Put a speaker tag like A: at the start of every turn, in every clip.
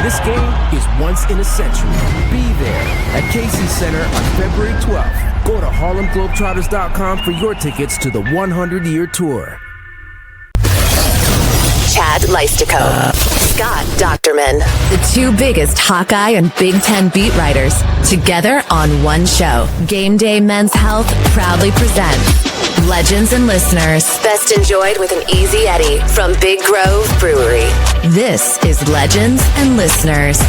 A: This game is once in a century. Be there at Casey Center on February 12th. Go to HarlemGlobetrotters.com for your tickets to the 100-year tour.
B: Chad Leistikow, Scott Dochterman, the two biggest Hawkeye and Big Ten beat writers, together on one show. Game Day Men's Health proudly presents Legends and Listeners. Best enjoyed with an easy Eddie from Big Grove Brewery. This is Legends and Listeners,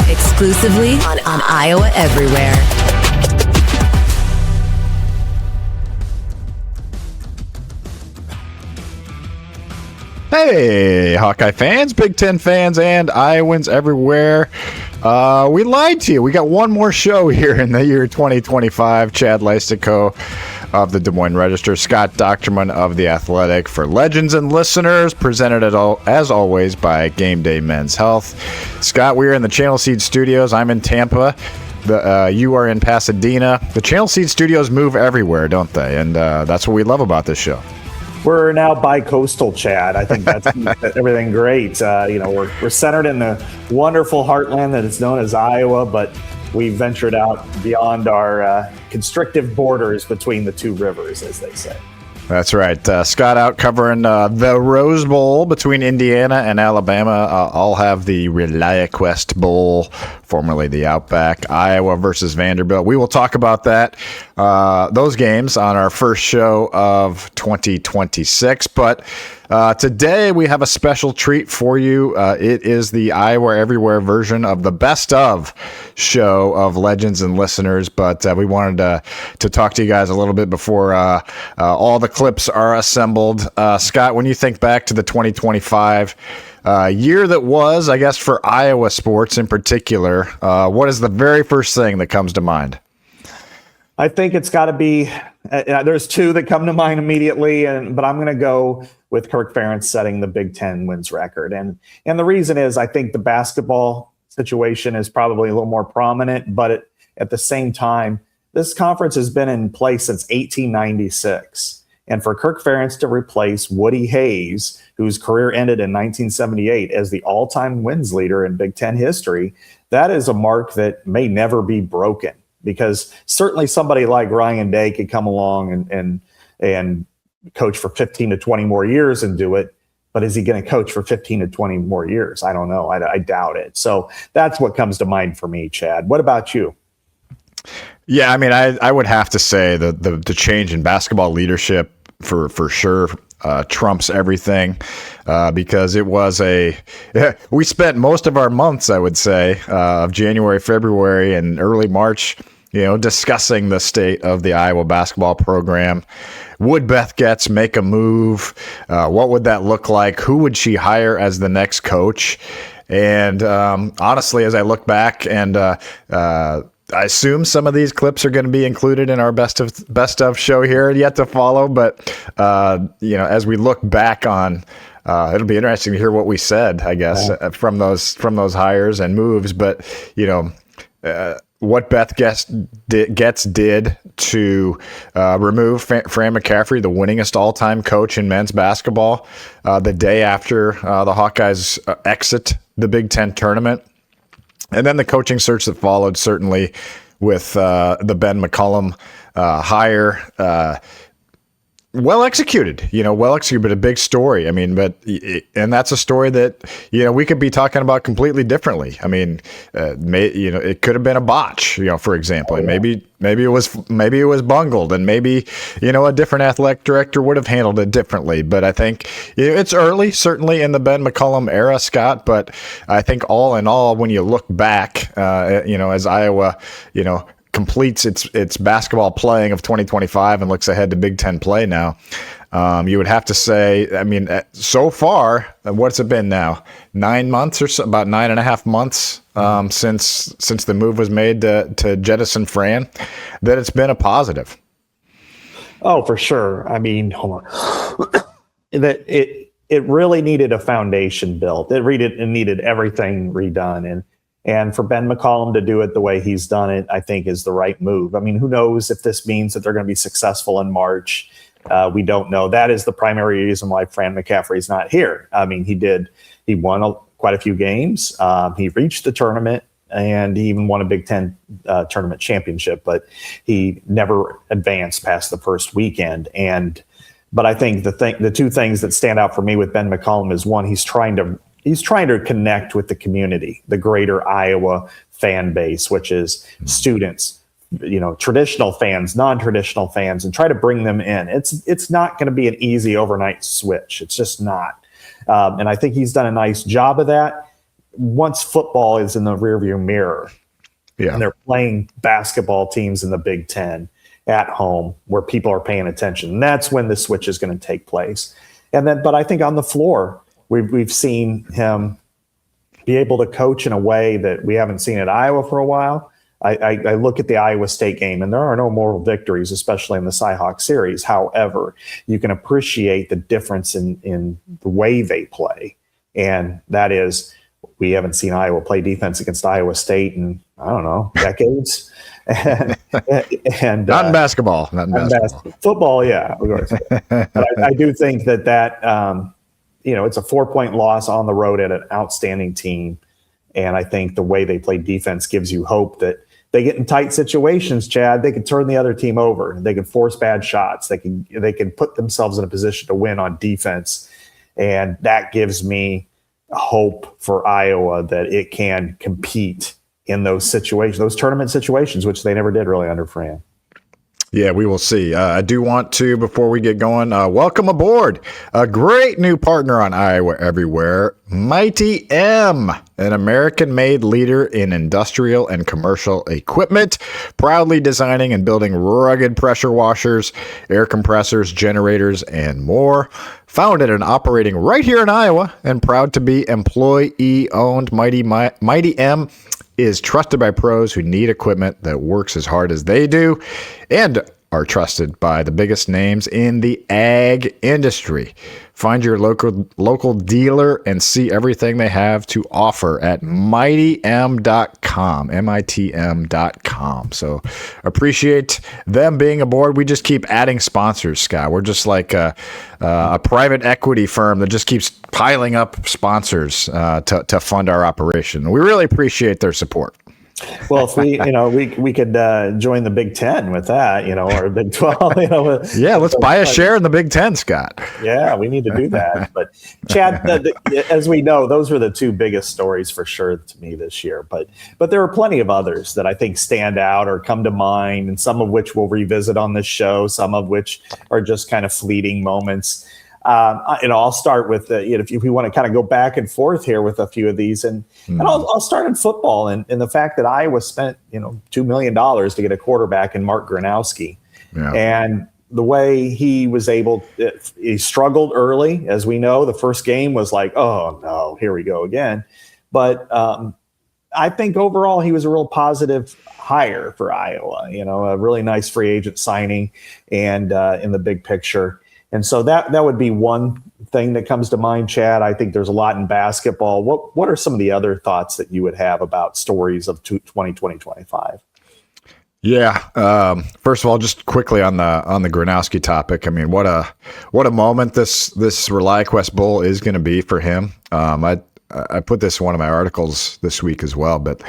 B: exclusively on Iowa Everywhere.
C: Hey, Hawkeye fans, Big Ten fans, and Iowans everywhere. We lied to you. We got one more show here in the year 2025. Chad Leistikow of the Des Moines Register, Scott Dochterman of The Athletic for Legends and Listeners, presented as always by Game Day Men's Health. Scott, we are in the Channel Seed Studios. I'm in Tampa. You are in Pasadena. The Channel Seed Studios move everywhere, don't they? And that's what we love about this show.
D: We're now bi-coastal, Chad. I think that's everything great. We're centered in the wonderful heartland that is known as Iowa, but we ventured out beyond our constrictive borders between the two rivers, as they say.
C: That's right. Scott out covering the Rose Bowl between Indiana and Alabama. I'll have the ReliaQuest Bowl, formerly the Outback, Iowa versus Vanderbilt. We will talk about those games on our first show of 2026. But today we have a special treat for you. It is the Iowa Everywhere version of the Best Of show of Legends and Listeners. But we wanted to talk to you guys a little bit before all the clips are assembled. Scott, when you think back to the 2025 year that was, I guess, for Iowa sports in particular, what is the very first thing that comes to mind?
D: I think it's got to be, there's two that come to mind immediately, but I'm going to go with Kirk Ferentz setting the Big Ten wins record. And the reason is I think the basketball situation is probably a little more prominent, but at the same time, this conference has been in place since 1896. And for Kirk Ferentz to replace Woody Hayes, whose career ended in 1978 as the all-time wins leader in Big Ten history, that is a mark that may never be broken. Because certainly somebody like Ryan Day could come along and coach for 15 to 20 more years and do it. But is he going to coach for 15 to 20 more years? I don't know. I doubt it. So that's what comes to mind for me, Chad. What about you?
C: Yeah, I mean, I would have to say that the change in basketball leadership for sure trumps everything, because it was we spent most of our months, I would say, of January, February, and early March, discussing the state of the Iowa basketball program. Would Beth Goetz make a move? What would that look like? Who would she hire as the next coach? And honestly, as I look back, and I assume some of these clips are going to be included in our best of show here, yet to follow. But as we look back on, it'll be interesting to hear what we said, I guess, from those hires and moves. But what Beth Goetz did to remove Fran McCaffery, the winningest all-time coach in men's basketball, the day after the Hawkeyes exit the Big Ten tournament. And then the coaching search that followed, certainly with the Ben McCollum hire. Well executed, but a big story. I mean, and that's a story that, we could be talking about completely differently. I mean, it could have been a botch, for example, and maybe it was bungled, and maybe, a different athletic director would have handled it differently. But I think it's early, certainly in the Ben McCollum era, Scott. But I think all in all, when you look back, as Iowa, completes its basketball playing of 2025 and looks ahead to Big Ten play now, you would have to say, I mean, so far, what's it been now? 9 months or so, about 9.5 months since the move was made to jettison Fran, that it's been a positive.
D: Oh, for sure. I mean, hold on. That it really needed a foundation built. It needed everything redone. And for Ben McCollum to do it the way he's done it, I think is the right move. I mean, who knows if this means that they're going to be successful in March. We don't know. That is the primary reason why Fran McCaffery's not here. I mean, he won quite a few games. He reached the tournament, and he even won a Big Ten tournament championship, but he never advanced past the first weekend. But I think the two things that stand out for me with Ben McCollum is, one, he's trying to connect with the community, the greater Iowa fan base, which is students, traditional fans, non-traditional fans, and try to bring them in. It's not going to be an easy overnight switch. It's just not. And I think he's done a nice job of that. Once football is in the rearview mirror, and they're playing basketball teams in the Big Ten at home where people are paying attention, and that's when the switch is going to take place. But I think on the floor, we've seen him be able to coach in a way that we haven't seen at Iowa for a while. I look at the Iowa State game, and there are no moral victories, especially in the Cy-Hawk series. However, you can appreciate the difference in the way they play. And that is, we haven't seen Iowa play defense against Iowa State in, I don't know, decades. and
C: not in basketball. Not in basketball.
D: Football, yeah. Of course. But I do think that it's a 4-point loss on the road at an outstanding team. And I think the way they play defense gives you hope that they get in tight situations, Chad, they can turn the other team over. They can force bad shots. They can put themselves in a position to win on defense. And that gives me hope for Iowa that it can compete in those situations, those tournament situations, which they never did really under Fran.
C: Yeah, we will see. I do want to, before we get going, welcome aboard a great new partner on Iowa Everywhere, Mighty M, an American-made leader in industrial and commercial equipment, proudly designing and building rugged pressure washers, air compressors, generators, and more. Founded and operating right here in Iowa and proud to be employee-owned, Mighty M is trusted by pros who need equipment that works as hard as they do and are trusted by the biggest names in the ag industry. Find your local dealer and see everything they have to offer at mightym.com, mitm.com. So appreciate them being aboard. We just keep adding sponsors, Scott. We're just like a private equity firm that just keeps piling up sponsors to fund our operation. We really appreciate their support.
D: Well, if we could join the Big Ten with that, or Big 12,
C: Yeah, let's buy a share in the Big Ten, Scott.
D: Yeah, we need to do that. But Chad, as we know, those were the two biggest stories for sure to me this year. But there are plenty of others that I think stand out or come to mind, and some of which we'll revisit on this show, some of which are just kind of fleeting moments. I'll start with if we want to kind of go back and forth here with a few of these, and I'll start in football and the fact that Iowa spent $2 million to get a quarterback in Mark Gronowski, and the way he was he struggled early, as we know. The first game was like, oh no, here we go again. But I think overall he was a real positive hire for Iowa. A really nice free agent signing, and in the big picture. And so that would be one thing that comes to mind, Chad. I think there's a lot in basketball. What are some of the other thoughts that you would have about stories of 2020-25?
C: Yeah. First of all, just quickly on the Gronowski topic. I mean, what a moment this ReliaQuest Bowl is going to be for him. I put this in one of my articles this week as well. But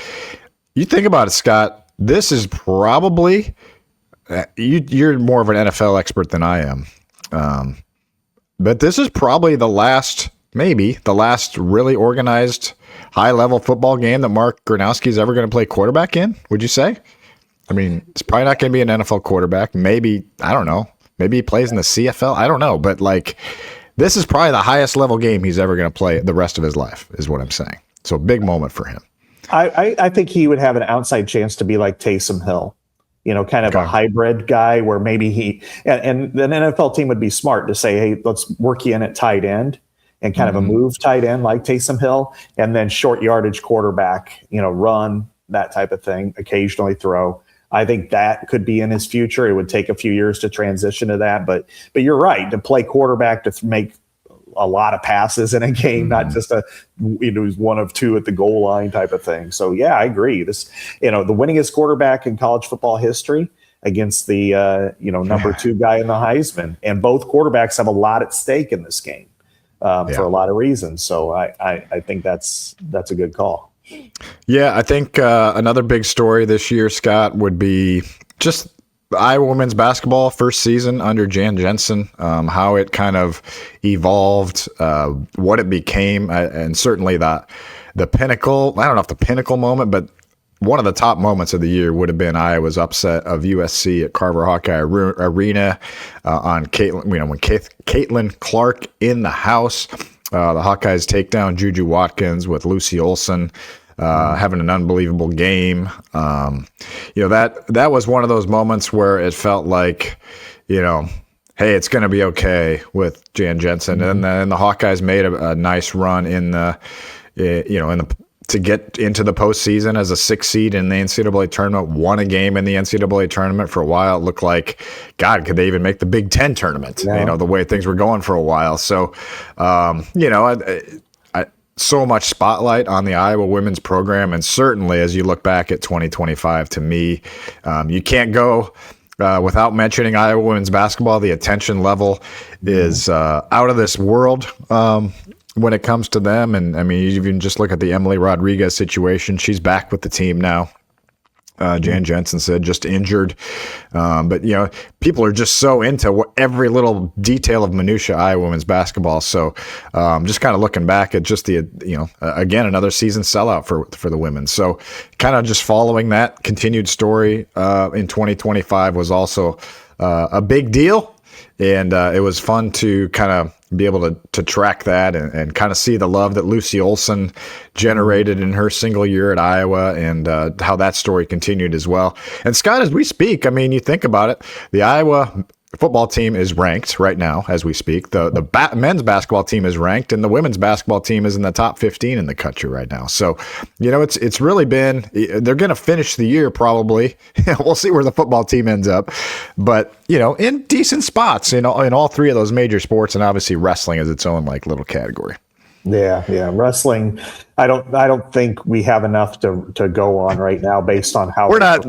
C: you think about it, Scott. This is probably you're more of an NFL expert than I am. But this is probably the last really organized high-level football game that Mark Gronowski is ever going to play quarterback in, would you say? I mean, it's probably not going to be an NFL quarterback. Maybe, I don't know. Maybe he plays in the CFL. I don't know. But, this is probably the highest level game he's ever going to play the rest of his life, is what I'm saying. So, big moment for him.
D: I think he would have an outside chance to be like Taysom Hill. Kind of a hybrid guy where maybe and the NFL team would be smart to say, hey, let's work you in at tight end and kind of a move tight end like Taysom Hill, and then short yardage quarterback, run, that type of thing, occasionally throw. I think that could be in his future. It would take a few years to transition to that, but you're right, to play quarterback, to make a lot of passes in a game, not just one of two at the goal line type of thing. So yeah, I agree. This, the winningest quarterback in college football history against the, number two guy in the Heisman, and both quarterbacks have a lot at stake in this game. for a lot of reasons. So I think that's a good call.
C: Yeah, I think another big story this year, Scott, would be just Iowa women's basketball first season under Jan Jensen, how it kind of evolved, what it became, and certainly the pinnacle. I don't know if the pinnacle moment, but one of the top moments of the year would have been Iowa's upset of USC at Carver Hawkeye Arena on Caitlin. When Caitlin Clark in the house, the Hawkeyes take down Juju Watkins with Lucy Olson. Having an unbelievable game. That was one of those moments where it felt like, hey, it's going to be okay with Jan Jensen. And then the Hawkeyes made a nice run to get into the postseason as a 6th seed in the NCAA tournament, won a game in the NCAA tournament. For a while, it looked like, God, could they even make the Big Ten tournament? Yeah. The way things were going for a while. So, so much spotlight on the Iowa women's program. And certainly as you look back at 2025, to me, you can't go without mentioning Iowa women's basketball. The attention level is out of this world when it comes to them. And I mean, you even just look at the Emily Rodriguez situation. She's back with the team now. Jan Jensen said just injured. But, people are just so into every little detail of minutia Iowa women's basketball. So just kind of looking back at just the, again, another season sellout for the women. So kind of just following that continued story in 2025 was also a big deal. And it was fun to kind of be able to track that and kind of see the love that Lucy Olson generated in her single year at Iowa and how that story continued as well. And Scott, as we speak, I mean, you think about it, the Iowa football team is ranked right now as we speak. The men's basketball team is ranked, and the women's basketball team is in the top 15 in the country right now. So, it's really been, they're going to finish the year probably. We'll see where the football team ends up, but in decent spots in all three of those major sports, and obviously wrestling is its own little category.
D: Yeah. Wrestling, I don't think we have enough to go on right now based on how
C: we're not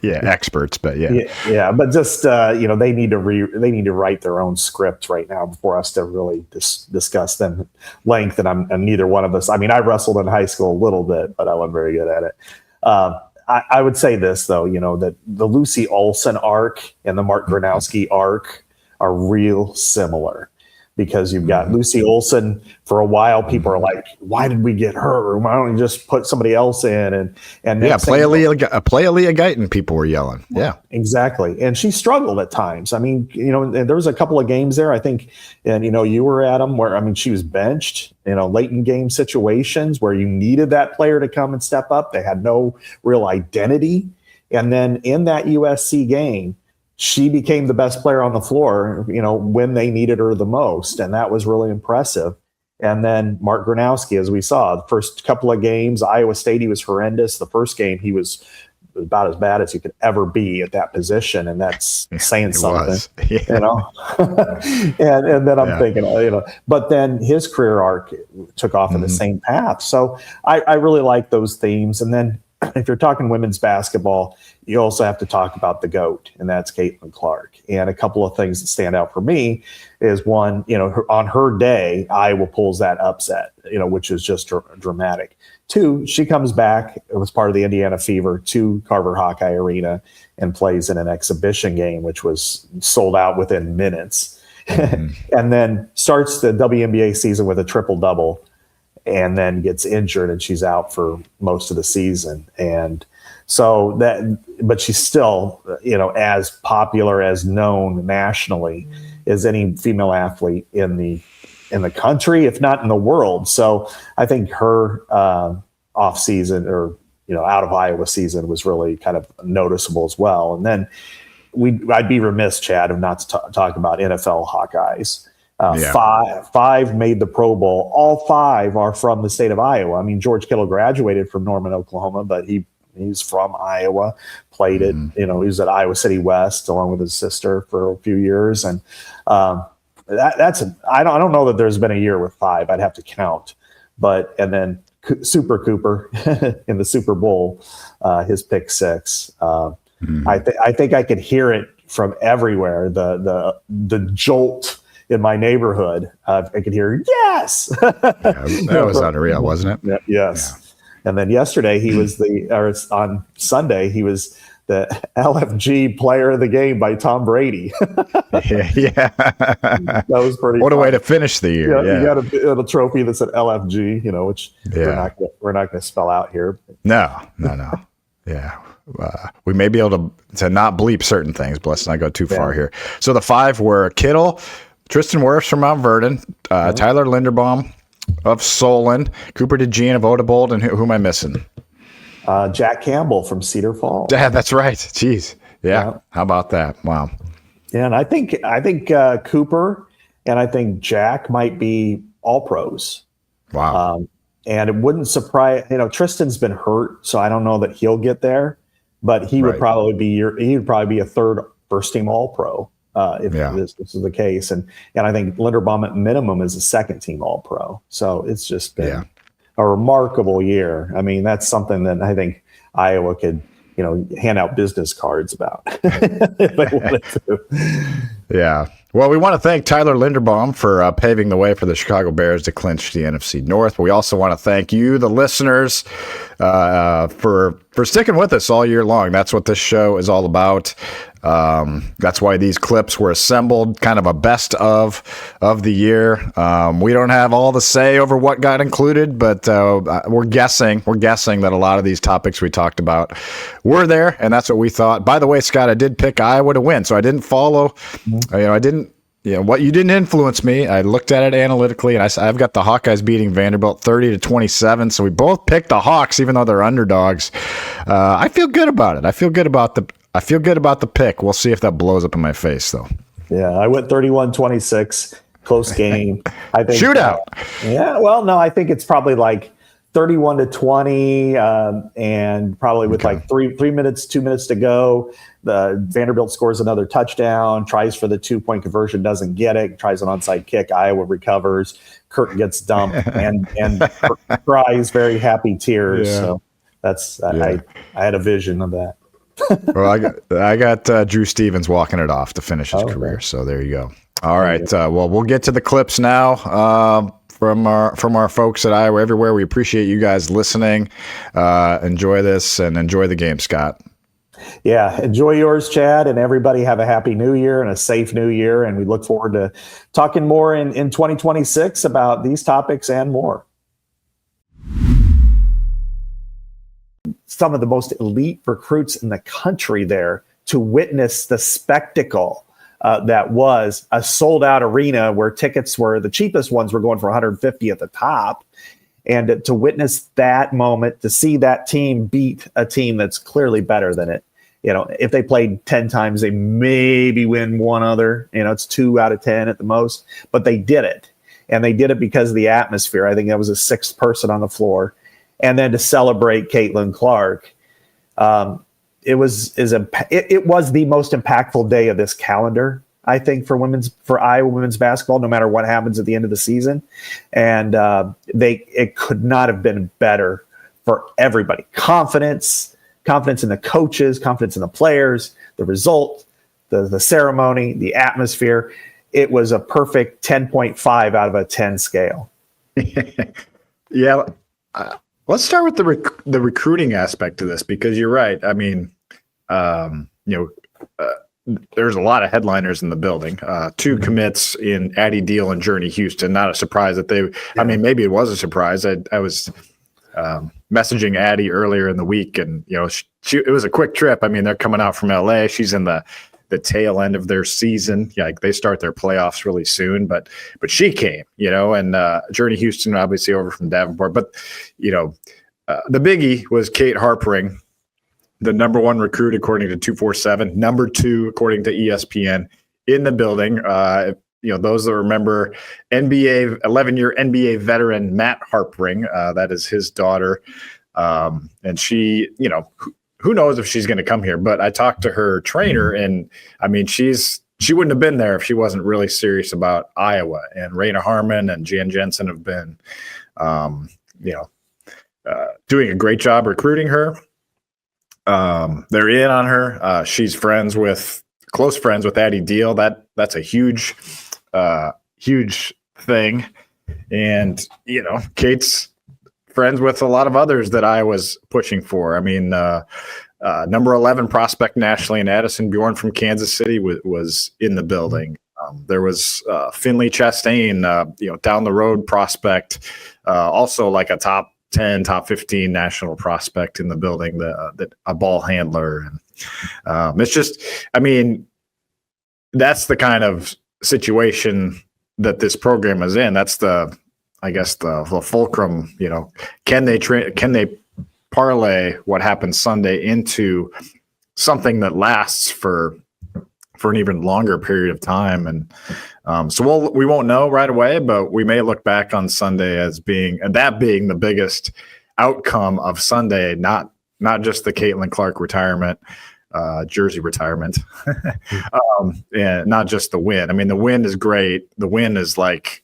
C: experts, but
D: yeah. But just they need to write their own script right now before us to really discuss them at length. And neither one of us. I mean, I wrestled in high school a little bit, but I wasn't very good at it. I would say this though, that the Lucy Olson arc and the Mark Gronowski arc are real similar. Because you've got Lucy Olson for a while, people are like, "Why did we get her? Why don't we just put somebody else in?" And
C: play Aaliyah Guyton. People were yelling. Yeah,
D: exactly. And she struggled at times. I mean, and there was a couple of games there, I think, and you were at them where she was benched. Late in game situations where you needed that player to come and step up. They had no real identity, and then in that USC game, she became the best player on the floor, when they needed her the most. And that was really impressive. And then Mark Gronowski, as we saw, the first couple of games, Iowa State, he was horrendous. The first game, he was about as bad as you could ever be at that position. And that's saying something, and then I'm thinking, but then his career arc took off in the same path. So I really like those themes. And then if you're talking women's basketball, you also have to talk about the GOAT, and that's Caitlin Clark. And a couple of things that stand out for me is one, on her day, Iowa pulls that upset, which is just dramatic. Two, she comes back, it was part of the Indiana Fever, to Carver Hawkeye Arena and plays in an exhibition game, which was sold out within minutes. And then starts the WNBA season with a triple-double, and then gets injured and she's out for most of the season. And so but she's still, as popular, as known nationally as any female athlete in the country, if not in the world. So I think her off season or, out of Iowa season was really kind of noticeable as well. And then I'd be remiss, Chad, of not to talk about NFL Hawkeyes. Five made the Pro Bowl. All five are from the state of Iowa. I mean, George Kittle graduated from Norman, Oklahoma, but he's from Iowa, played it, he was at Iowa City West along with his sister for a few years. And I don't know that there's been a year with five. I'd have to count. And then Super Cooper in the Super Bowl, his pick six. I think I could hear it from everywhere. The jolt in my neighborhood. I could hear yes.
C: That was unreal, wasn't it?
D: Yes. Yeah. And then yesterday on Sunday he was the LFG Player of the Game by Tom Brady.
C: Yeah.
D: That was pretty.
C: What
D: fun.
C: a way to finish the year!
D: Yeah, you got a trophy that said LFG, which we're not going to spell out here.
C: No. Yeah. We may be able to not bleep certain things, but let's not go too far here. So the 5 were Kittle, Tristan Wirfs from Mount Vernon, Tyler Linderbaum of Solon, Cooper DeJean of Odebold, and who am I missing?
D: Jack Campbell from Cedar Falls.
C: Yeah, that's right. Jeez. Yeah. How about that? Wow.
D: Yeah, and I think Cooper and I think Jack might be all pros.
C: Wow.
D: And it wouldn't surprise, Tristan's been hurt, so I don't know that he'll get there, but he would probably be a third first team all pro if this is the case. And I think Linderbaum at minimum is a second team all pro. So it's just been a remarkable year. I mean, that's something that I think Iowa could, hand out business cards about if they wanted to.
C: Yeah. Well, we want to thank Tyler Linderbaum for paving the way for the Chicago Bears to clinch the NFC North. But we also want to thank you, the listeners, for sticking with us all year long. That's what this show is all about. That's why these clips were assembled, kind of a best of the year. We don't have all the say over what got included, but we're guessing that a lot of these topics we talked about were there, and that's what we thought. By the way, Scott, I did pick Iowa to win, so I didn't follow. What you didn't influence me. I looked at it analytically, and I've got the Hawkeyes beating Vanderbilt 30-27. So we both picked the Hawks, even though they're underdogs. I feel good about it. I feel good about the pick. We'll see if that blows up in my face, though.
D: Yeah, I went 31-26, close game. I think
C: shootout.
D: I think it's probably like 31-20, and probably with like 2 minutes to go. The Vanderbilt scores another touchdown, tries for the 2-point conversion, doesn't get it, tries an onside kick. Iowa recovers. Kirk gets dumped and cries very happy tears. Yeah. So that's I had a vision of that.
C: Well, I got Drew Stevens walking it off to finish his career. So there you go. All right. Well, we'll get to the clips now. From our folks at Iowa Everywhere. We appreciate you guys listening. Enjoy this and enjoy the game, Scott.
D: Yeah, enjoy yours, Chad, and everybody have a happy new year and a safe new year. And we look forward to talking more in 2026 about these topics and more. Some of the most elite recruits in the country there to witness the spectacle that was a sold-out arena where tickets were the cheapest ones were going for $150 at the top. And to witness that moment, to see that team beat a team that's clearly better than it. If they played 10 times, they maybe win one other. It's 2 out of 10 at the most. But they did it. And they did it because of the atmosphere. I think that was a 6th person on the floor. And then to celebrate Caitlin Clark, it was the most impactful day of this calendar, I think, for Iowa women's basketball, no matter what happens at the end of the season. And it could not have been better for everybody. Confidence in the coaches, confidence in the players, the result, the ceremony, the atmosphere. It was a perfect 10.5 out of a 10 scale.
C: Yeah. Let's start with the recruiting aspect of this, because you're right. I mean, there's a lot of headliners in the building. 2 commits in Addie Deal and Journey Houston. Not a surprise that they. I mean, maybe it was a surprise. I was messaging Addie earlier in the week, and it was a quick trip. I mean, they're coming out from LA. She's in the tail end of their season. Like, they start their playoffs really soon, but she came. And Journey Houston obviously over from Davenport. But the biggie was Kate Harpering, the number 1 recruit according to 247, number 2 according to ESPN in the building. Those that remember 11-year NBA veteran Matt Harpering, that is his daughter. And she, who knows if she's going to come here, but I talked to her trainer, and I mean, she wouldn't have been there if she wasn't really serious about Iowa. And Raina Harmon and Jan Jensen have been, doing a great job recruiting her. They're in on her. She's close friends with Addie Deal. That's a huge huge thing. And, Kate's friends with a lot of others that I was pushing for. I mean, number 11 prospect nationally in Addison Bjorn from Kansas City was in the building. There was Finley Chastain, down the road prospect, also like a top 10, top 15 national prospect in the building, that a ball handler. And it's just, I mean, that's the kind of situation that this program is in. That's the fulcrum, can they parlay what happens Sunday into something that lasts for an even longer period of time. And so we won't know right away, but we may look back on Sunday as being the biggest outcome of Sunday, not just the Caitlin Clark retirement, jersey retirement, and not just the win. I mean, the win is great. The win is like,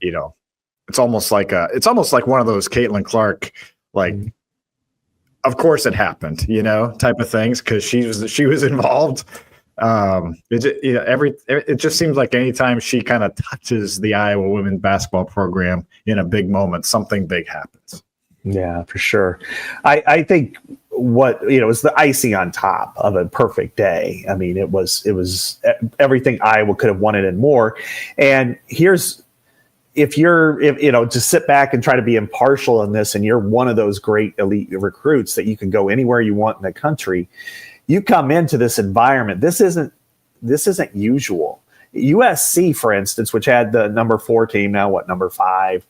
C: it's almost like one of those Caitlin Clark, like, of course it happened, type of things, because she was involved. It just seems like anytime she kind of touches the Iowa women's basketball program in a big moment, something big happens.
D: Yeah, for sure. I think what is the icing on top of a perfect day. I mean, it was everything Iowa could have wanted and more. And if to sit back and try to be impartial in this, and you're one of those great elite recruits that you can go anywhere you want in the country, you come into this environment. This isn't usual. USC, for instance, which had the number 4 team, now number 5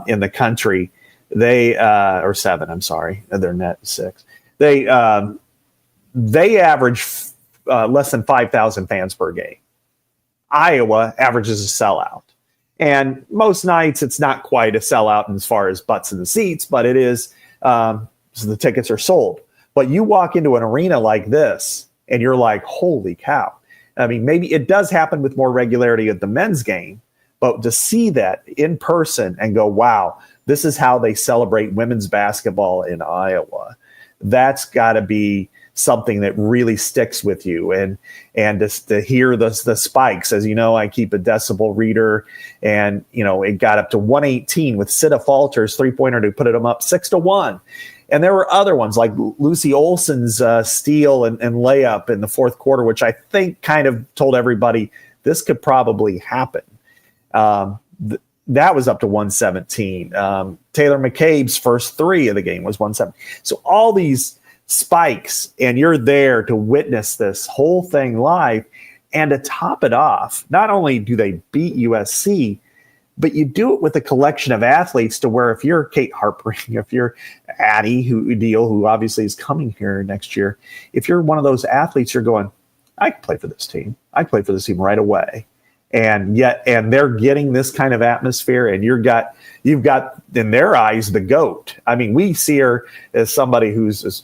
D: in the country, they or 7. I'm sorry, they're net 6. They average less than 5,000 fans per game. Iowa averages a sellout. And most nights it's not quite a sellout as far as butts in the seats, but it is, so the tickets are sold. But you walk into an arena like this and you're like, holy cow. I mean, maybe it does happen with more regularity at the men's game, but to see that in person and go, wow, this is how they celebrate women's basketball in Iowa. That's got to be something that really sticks with you. And just to hear the spikes, as you know, I keep a decibel reader, and it got up to 118 with Sita Falter's 3-pointer to put them up 6-1. And there were other ones like Lucy Olson's steal and layup in the fourth quarter, which I think kind of told everybody this could probably happen. That was up to 117. Taylor McCabe's first 3 of the game was 117. So all these spikes, and you're there to witness this whole thing live. And to top it off, not only do they beat USC, but you do it with a collection of athletes to where if you're Kate Harper, if you're Addie who obviously is coming here next year, if you're one of those athletes, you're going, I can play for this team. I can play for this team right away. And they're getting this kind of atmosphere, and you've got in their eyes the GOAT. I mean, we see her as somebody who's,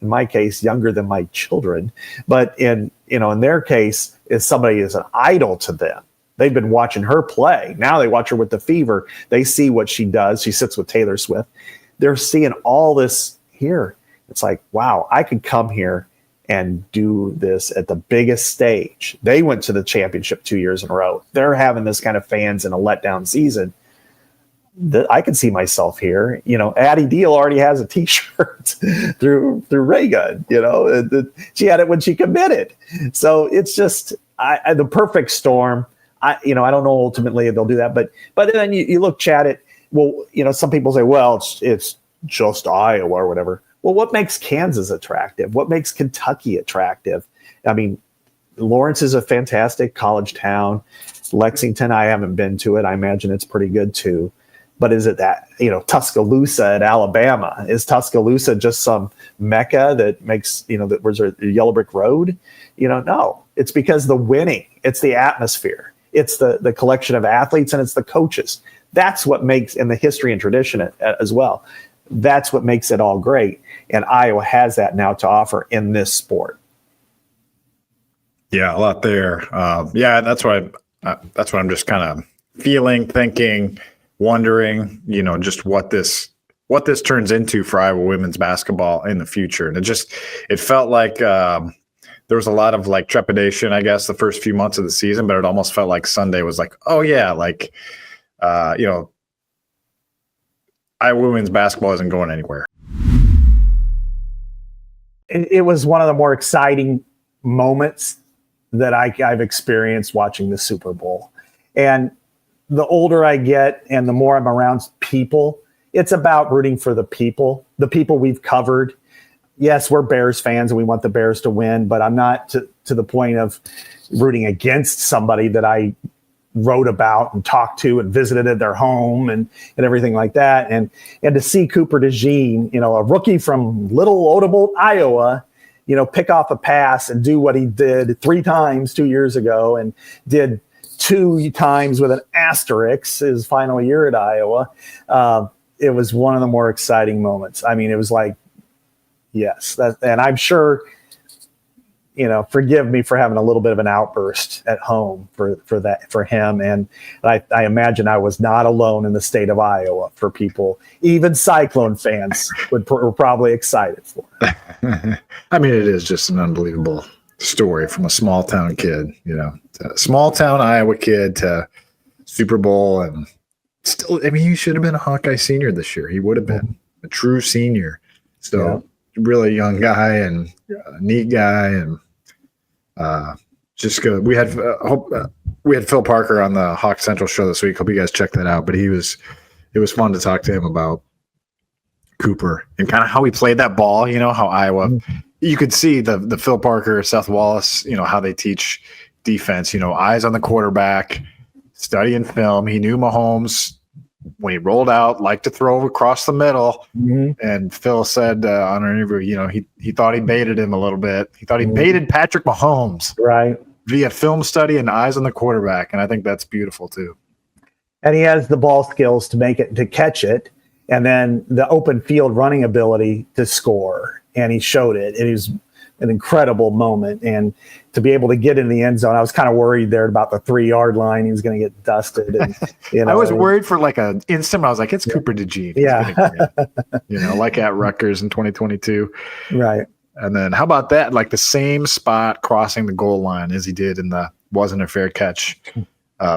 D: in my case, younger than my children, but in their case, is somebody is an idol to them. They've been watching her play. Now they watch her with the Fever. They see what she does. She sits with Taylor Swift. They're seeing all this here. It's like, wow, I could come here and do this at the biggest stage. They went to the championship 2 years in a row. They're having this kind of fans in a letdown season. I can see myself here. Addie Deal already has a T-shirt through Raygun. She had it when she committed. So it's just the perfect storm. I don't know ultimately if they'll do that, but then you look at it. Well, some people say, well, it's just Iowa or whatever. Well, what makes Kansas attractive? What makes Kentucky attractive? I mean, Lawrence is a fantastic college town. Lexington, I haven't been to it. I imagine it's pretty good too. But is it that, Tuscaloosa at Alabama? Is Tuscaloosa just some mecca that makes, that was a yellow brick road? No. It's because the winning. It's the atmosphere. It's the collection of athletes, and it's the coaches. That's what makes, and the history and tradition as well. That's what makes it all great. And Iowa has that now to offer in this sport.
C: Yeah, a lot there. That's what I'm just kind of feeling, thinking, wondering, just what this turns into for Iowa women's basketball in the future. And it felt like there was a lot of like trepidation, I guess, the first few months of the season, but it almost felt like Sunday was like, oh yeah, like, Iowa women's basketball isn't going anywhere.
D: It was one of the more exciting moments that I've experienced watching the Super Bowl. And the older I get and the more I'm around people, it's about rooting for the people we've covered. Yes, we're Bears fans and we want the Bears to win, but I'm not to the point of rooting against somebody that I wrote about and talked to and visited at their home and everything like that. And to see Cooper DeJean, a rookie from little Odebolt, Iowa, pick off a pass and do what he did 3 times 2 years ago and did 2 times with an asterisk his final year at Iowa. It was one of the more exciting moments. I mean, it was like, yes, and I'm sure, forgive me for having a little bit of an outburst at home for him. And I imagine I was not alone in the state of Iowa for people, even Cyclone fans were probably excited for it.
C: I mean, it is just an unbelievable story from a small town kid, a small town Iowa kid to Super Bowl. And still, I mean, he should have been a Hawkeye senior this year. He would have been a true senior. So really young guy and neat guy. And just good. We had Phil Parker on the Hawk Central show this week. Hope you guys check that out. But it was fun to talk to him about Cooper and kind of how he played that ball. How Iowa, you could see the Phil Parker, Seth Wallace, how they teach defense. Eyes on the quarterback, studying film. He knew Mahomes when he rolled out, liked to throw across the middle. And Phil said on an interview, he thought he baited him a little bit. He thought he baited Patrick Mahomes,
D: right,
C: via film study and eyes on the quarterback. And I think that's beautiful too.
D: And he has the ball skills to catch it, and then the open field running ability to score. And he showed it. It was an incredible moment. And to be able to get in the end zone, I was kind of worried there about the 3-yard line. He was going to get dusted. And,
C: I was worried for like an instant. I was like, it's Cooper DeJean.
D: Yeah.
C: Like at Rutgers in 2022.
D: Right.
C: And then how about that? Like the same spot crossing the goal line as he did in the wasn't a fair catch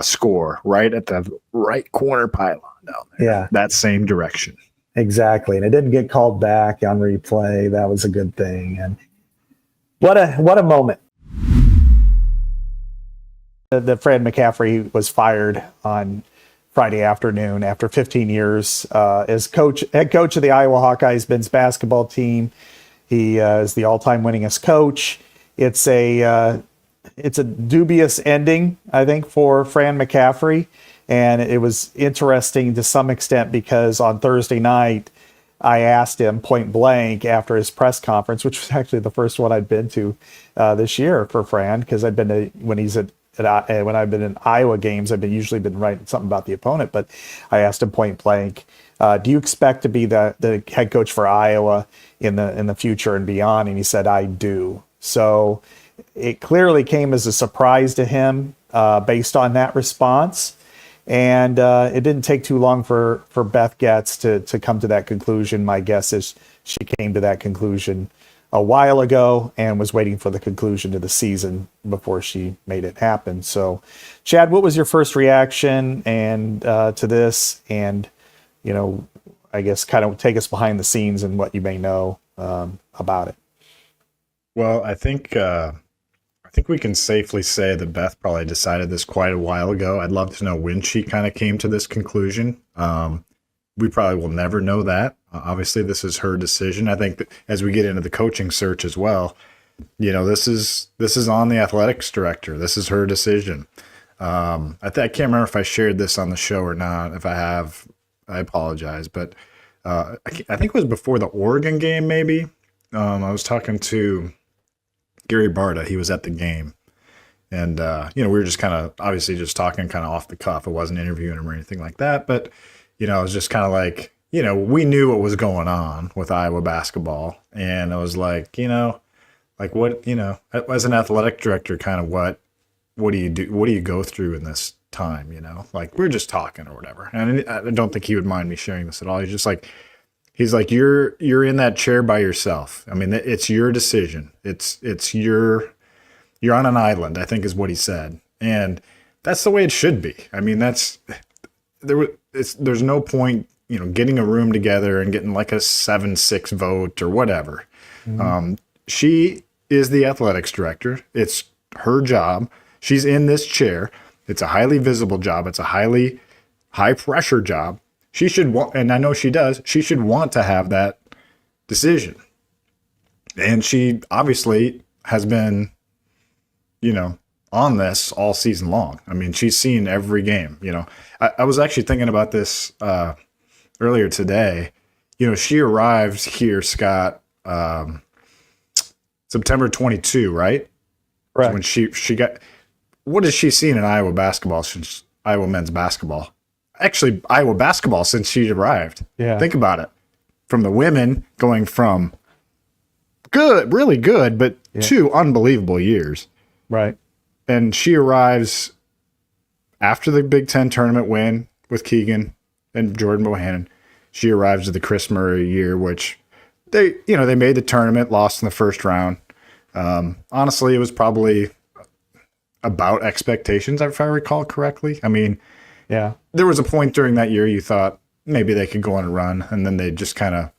C: score, right at the right corner pylon down there.
D: Yeah.
C: That same direction.
D: Exactly. And it didn't get called back on replay. That was a good thing. And what a moment. The Fran McCaffrey was fired on Friday afternoon after 15 years as head coach of the Iowa Hawkeyes men's basketball team. He is the all-time winningest coach. It's a dubious ending, I think, for Fran McCaffrey. And it was interesting to some extent because on Thursday night, I asked him point blank after his press conference, which was actually the first one I'd been to this year for Fran, because I've been to, when I've been in Iowa games, I've usually been writing something about the opponent. But I asked him point blank, do you expect to be the head coach for Iowa in the future and beyond? And he said, I do. So it clearly came as a surprise to him based on that response. And it didn't take too long for Beth Getz to come to that conclusion. My guess is she came to that conclusion a while ago and was waiting for the conclusion to the season before she made it happen. So, Chad, what was your first reaction to this? And, I guess kind of take us behind the scenes and what you may know about it.
C: Well, I think we can safely say that Beth probably decided this quite a while ago. I'd love to know when she kind of came to this conclusion. We probably will never know that. Obviously, this is her decision. I think that as we get into the coaching search as well, this is on the athletics director. This is her decision. I can't remember if I shared this on the show or not. If I have, I apologize. But I think it was before the Oregon game, maybe. I was talking to Gary Barta. He was at the game. And, we were just kind of obviously just talking kind of off the cuff. I wasn't interviewing him or anything like that. But, I was just kind of like, we knew what was going on with Iowa basketball. And I was like, what, as an athletic director, kind of what do you do? What do you go through in this time? Like we're just talking or whatever. And I don't think he would mind me sharing this at all. He's like, you're in that chair by yourself. I mean, it's your decision. It's your You're on an island, I think is what he said. And that's the way it should be. I mean, there's no point, getting a room together and getting like a 7-6 vote or whatever. She is the athletics director. It's her job. She's in this chair. It's a highly visible job. It's a highly high pressure job. She should want, and I know she does, she should want to have that decision. And she obviously has been, on this all season long. I mean, she's seen every game, I was actually thinking about this earlier today. She arrived here, Scott, September 22, right?
D: Right.
C: When she got, what has she seen in Iowa basketball since Iowa men's basketball? Actually, Iowa basketball since she arrived.
D: Yeah.
C: Think about it. From the women going from good, really good, but 2 unbelievable years.
D: Right.
C: And she arrives after the Big Ten tournament win with Keegan and Jordan Bohannon. She arrives at the Chris Murray year, which they made the tournament, lost in the first round. Honestly, it was probably about expectations, if I recall correctly. I mean,
D: yeah,
C: there was a point during that year you thought maybe they could go on a run, and then they just kind of,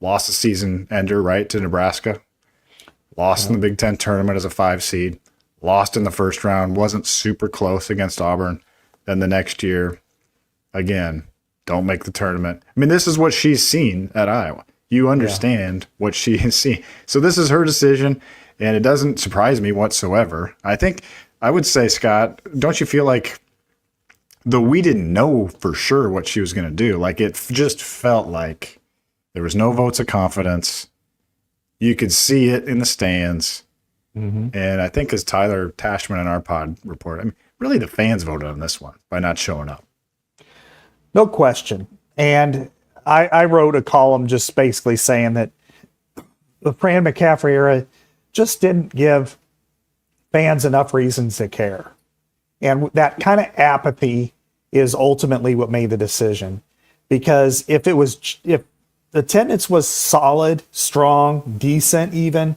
C: lost the season ender, right, to Nebraska. Lost in the Big Ten tournament as a 5 seed. Lost in the first round. Wasn't super close against Auburn. Then the next year, again, don't make the tournament. I mean, this is what she's seen at Iowa. You understand what she has seen. So this is her decision, and it doesn't surprise me whatsoever. I would say, Scott, don't you feel like, though we didn't know for sure what she was going to do, like it just felt like there was no votes of confidence. You could see it in the stands. And I think as Tyler Tashman in our pod reported, I mean, really the fans voted on this one by not showing up.
D: No question. And I wrote a column just basically saying that the Fran McCaffrey era just didn't give fans enough reasons to care. And that kind of apathy is ultimately what made the decision. Because if attendance was solid, strong, decent even,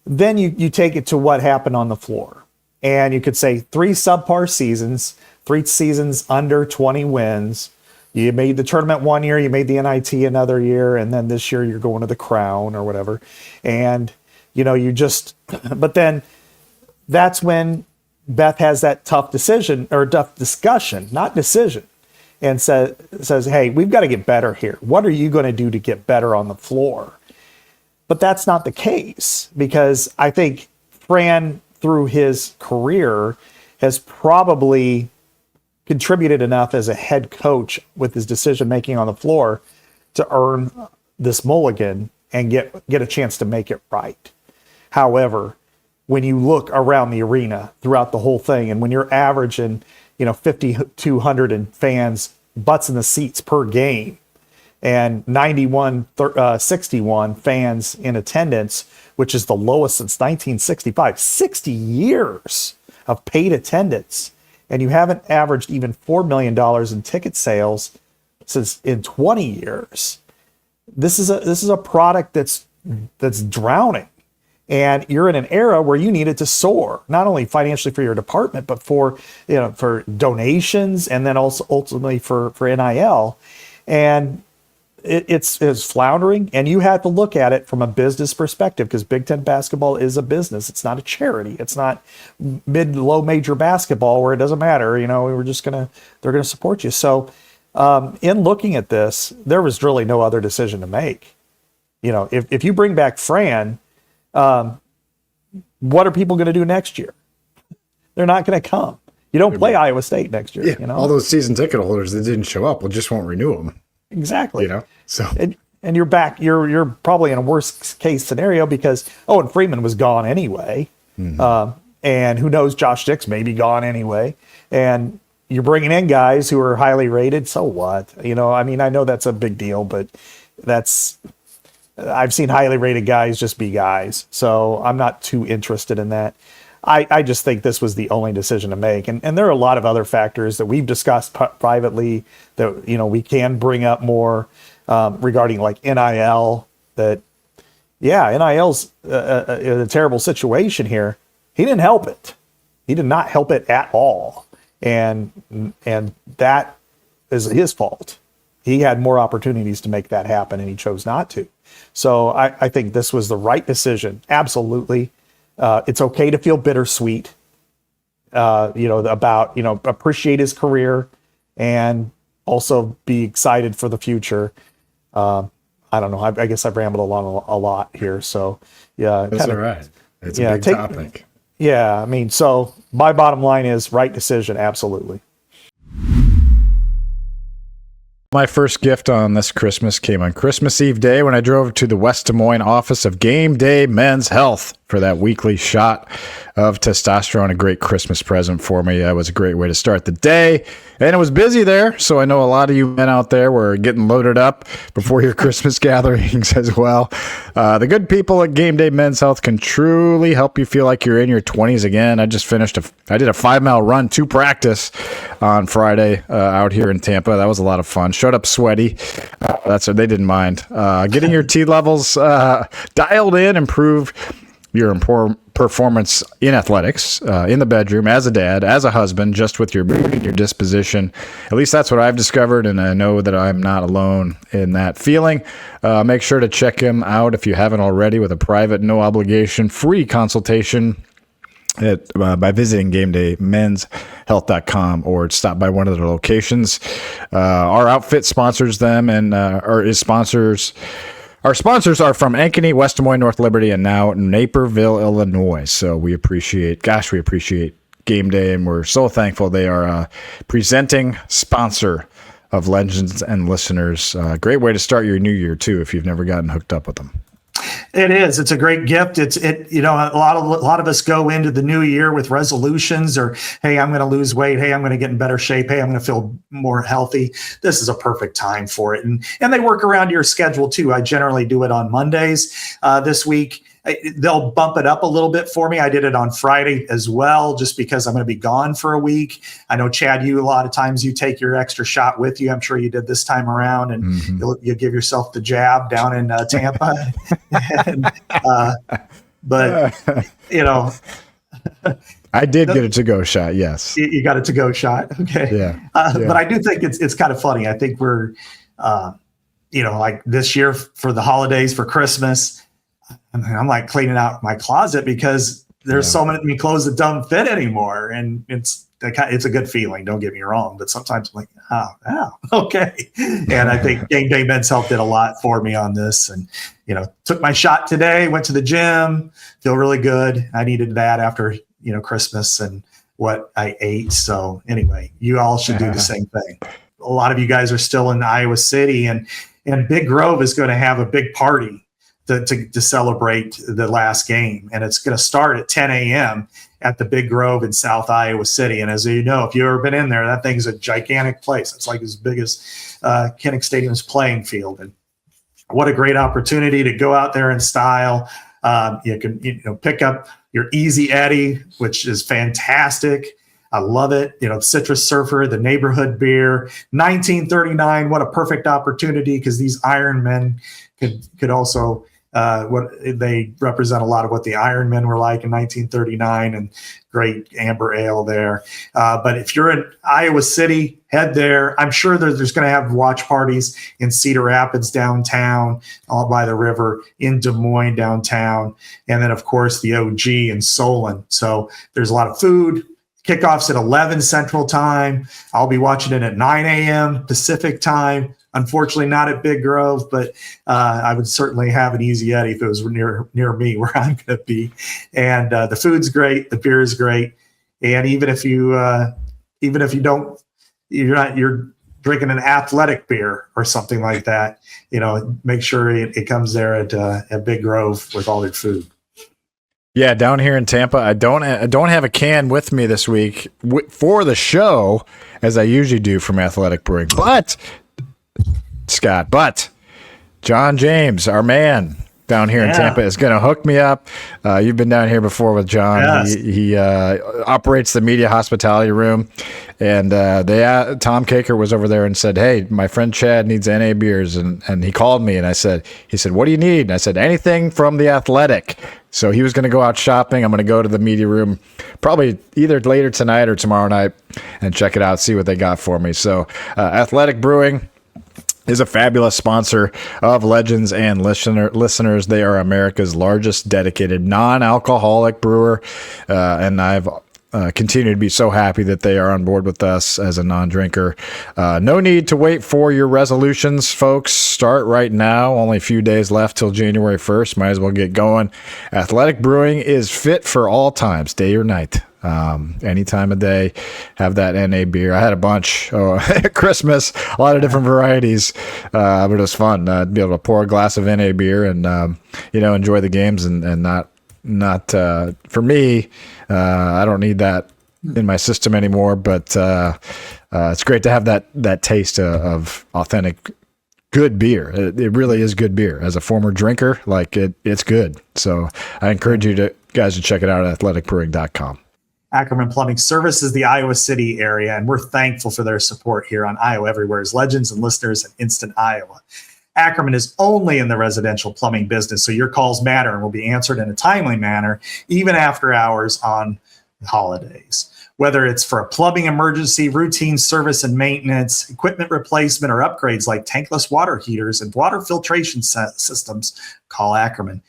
D: then you take it to what happened on the floor. And you could say 3 subpar seasons, 3 seasons under 20 wins. You made the tournament one year, you made the NIT another year, and then this year you're going to the Crown or whatever. And, but then that's when Beth has that tough decision or tough discussion, not decision, and says, hey, we've got to get better here. What are you going to do to get better on the floor? But that's not the case, because I think Fran, through his career, has probably contributed enough as a head coach with his decision making on the floor to earn this mulligan and get a chance to make it right. However, when you look around the arena throughout the whole thing, and when you're averaging 5,200 fans butts in the seats per game, and 61 fans in attendance, which is the lowest since 1965, 60 years of paid attendance. And you haven't averaged even $4 million in ticket sales since in 20 years. This is a product that's drowning. And you're in an era where you need it to soar, not only financially for your department, but for donations, and then also ultimately for NIL. And it's floundering, and you have to look at it from a business perspective, because Big Ten basketball is a business. It's not a charity. It's not mid-low major basketball where it doesn't matter. They're gonna support you. So in looking at this, there was really no other decision to make. If you bring back Fran, what are people going to do next year? They're not going to come. You don't play Iowa State next year.
C: All those season ticket holders that didn't show up, just won't renew them.
D: Exactly.
C: So
D: and you're back. You're probably in a worst case scenario, because Owen Freeman was gone anyway, and who knows, Josh Dix may be gone anyway, and you're bringing in guys who are highly rated. So what? I know that's a big deal, but I've seen highly rated guys just be guys, so I'm not too interested in that. I just think this was the only decision to make. And there are a lot of other factors that we've discussed privately that, we can bring up more regarding like NIL, that, Yeah, NIL's in a terrible situation here. He didn't help it. He did not help it at all, and that is his fault. He had more opportunities to make that happen, and he chose not to. So I think this was the right decision. Absolutely, it's okay to feel bittersweet. About appreciate his career and also be excited for the future. I don't know. I guess I've rambled along a lot here. So yeah,
C: that's all right. It's a big topic.
D: Yeah, I mean, so my bottom line is right decision. Absolutely.
C: My first gift on this Christmas came on Christmas Eve day when I drove to the West Des Moines office of Game Day Men's Health for that weekly shot of testosterone. A great Christmas present for me. That was a great way to start the day. And it was busy there, so I know a lot of you men out there were getting loaded up before your Christmas gatherings as well. The good people at Game Day Men's Health can truly help you feel like you're in your 20s again. I just finished I did a 5-mile run to practice on Friday out here in Tampa. That was a lot of fun. Showed up sweaty. They didn't mind. Getting your T levels dialed in, improved your performance in athletics, in the bedroom, as a dad, as a husband, just with your mood and your disposition. At least that's what I've discovered, and I know that I'm not alone in that feeling. Make sure to check him out if you haven't already with a private, no obligation, free consultation by visiting GameDayMen'sHealth.com or stop by one of their locations. Our outfit sponsors them Our sponsors are from Ankeny, West Des Moines, North Liberty, and now Naperville, Illinois. So we appreciate Game Day, and we're so thankful they are a presenting sponsor of Legends and Listeners. Great way to start your new year, too, if you've never gotten hooked up with them.
E: It is. It's a great gift. A lot of us go into the new year with resolutions or, hey, I'm going to lose weight. Hey, I'm going to get in better shape. Hey, I'm going to feel more healthy. This is a perfect time for it. And they work around your schedule too. I generally do it on Mondays. This week, they'll bump it up a little bit for me. I did it on Friday as well, just because I'm going to be gone for a week. I know, Chad, you a lot of times you take your extra shot with you. I'm sure you did this time around, and you'll give yourself the jab down in Tampa. But
C: I did get a to-go shot. Yes,
E: you got a to-go shot. Okay,
C: yeah.
E: But I do think it's kind of funny. I think we're, like this year for the holidays, for Christmas, I'm like cleaning out my closet because there's so many clothes that don't fit anymore, and it's a good feeling. Don't get me wrong, but sometimes I'm like, oh, okay. And I think Game Day Men's Health did a lot for me on this, and took my shot today. Went to the gym, feel really good. I needed that after Christmas and what I ate. So anyway, you all should do the same thing. A lot of you guys are still in Iowa City, and Big Grove is going to have a big party to celebrate the last game. And it's going to start at 10 a.m. at the Big Grove in South Iowa City. And as you know, if you've ever been in there, that thing's a gigantic place. It's like as big as Kinnick Stadium's playing field. And what a great opportunity to go out there in style. You can pick up your Easy Eddie, which is fantastic. I love it. Citrus Surfer, the neighborhood beer, 1939. What a perfect opportunity, because these Iron Men could also what they represent a lot of what the Iron Men were like in 1939, and great amber ale there. But if you're in Iowa City, head there. I'm sure there's going to have watch parties in Cedar Rapids downtown, all by the river, in Des Moines downtown, and then of course the OG in Solon. So there's a lot of food. Kickoff's at 11 Central Time. I'll be watching it at 9 a.m. Pacific Time. Unfortunately, not at Big Grove, but I would certainly have an Easy Eddie if it was near me where I'm going to be. And the food's great, the beer is great, and even if you're drinking an athletic beer or something like that, make sure it comes there at Big Grove with all their food.
C: Yeah, down here in Tampa, I don't have a can with me this week for the show, as I usually do from Athletic Brewing. But John James, our man, down here in Tampa is going to hook me up. You've been down here before with John.
E: Yes.
C: He operates the media hospitality room, and Tom Caker was over there and said, "Hey, my friend Chad needs NA beers," and he called me and he said, "What do you need?" And I said, "Anything from the Athletic." So he was going to go out shopping. I'm going to go to the media room probably either later tonight or tomorrow night and check it out, see what they got for me. So Athletic Brewing is a fabulous sponsor of Legends and listeners. They are America's largest dedicated non-alcoholic brewer, and I've continue to be so happy that they are on board with us as a non-drinker. No need to wait for your resolutions, folks. Start right now. Only a few days left till January 1st. Might as well get going. Athletic Brewing is fit for all times, day or night. Any time of day, have that NA beer. I had a bunch at Christmas, a lot of different varieties, but it was fun to be able to pour a glass of NA beer and enjoy the games and not for me. I don't need that in my system anymore, but it's great to have that taste of authentic good beer. It really is good beer. As a former drinker, it's good. So I encourage you guys to check it out at athleticbrewing.com.
E: Ackerman Plumbing services the Iowa City area, and we're thankful for their support here on Iowa Everywhere's Legends and Listeners and Instant Iowa. Ackerman is only in the residential plumbing business, so your calls matter and will be answered in a timely manner, even after hours on holidays. Whether it's for a plumbing emergency, routine service and maintenance, equipment replacement, or upgrades like tankless water heaters and water filtration systems, call Ackerman.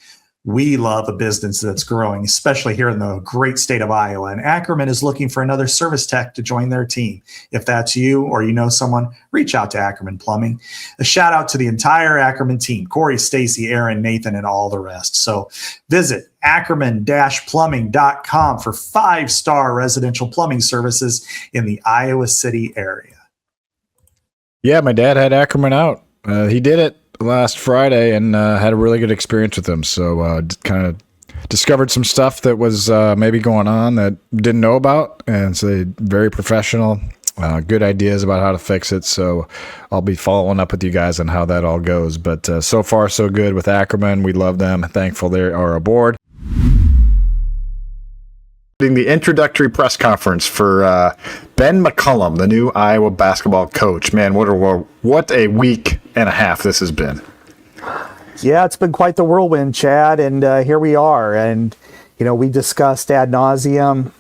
E: We love a business that's growing, especially here in the great state of Iowa. And Ackerman is looking for another service tech to join their team. If that's you or you know someone, reach out to Ackerman Plumbing. A shout out to the entire Ackerman team, Corey, Stacy, Aaron, Nathan, and all the rest. So visit ackerman-plumbing.com for 5-star residential plumbing services in the Iowa City area.
C: Yeah, my dad had Ackerman out. He did it last Friday and had a really good experience with them. So kind of discovered some stuff that was maybe going on that didn't know about, and so very professional, good ideas about how to fix it. So I'll be following up with you guys on how that all goes. But so far so good with Ackerman. We love them. Thankful they are aboard. The introductory press conference for Ben McCullum, the new Iowa basketball coach. Man, what a week and a half this has been.
D: Yeah, it's been quite the whirlwind, Chad, and here we are. And, we discussed ad nauseum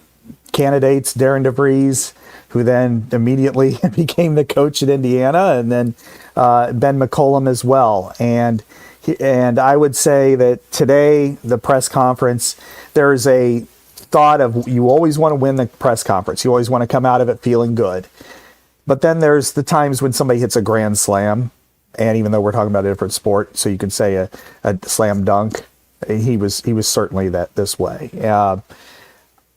D: candidates, Darren DeVries, who then immediately became the coach at Indiana, and then Ben McCullum as well. And I would say that today, the press conference, there's a thought of you always want to win the press conference. You always want to come out of it feeling good. But then there's the times when somebody hits a grand slam, and even though we're talking about a different sport, so you could say a slam dunk, he was certainly this way.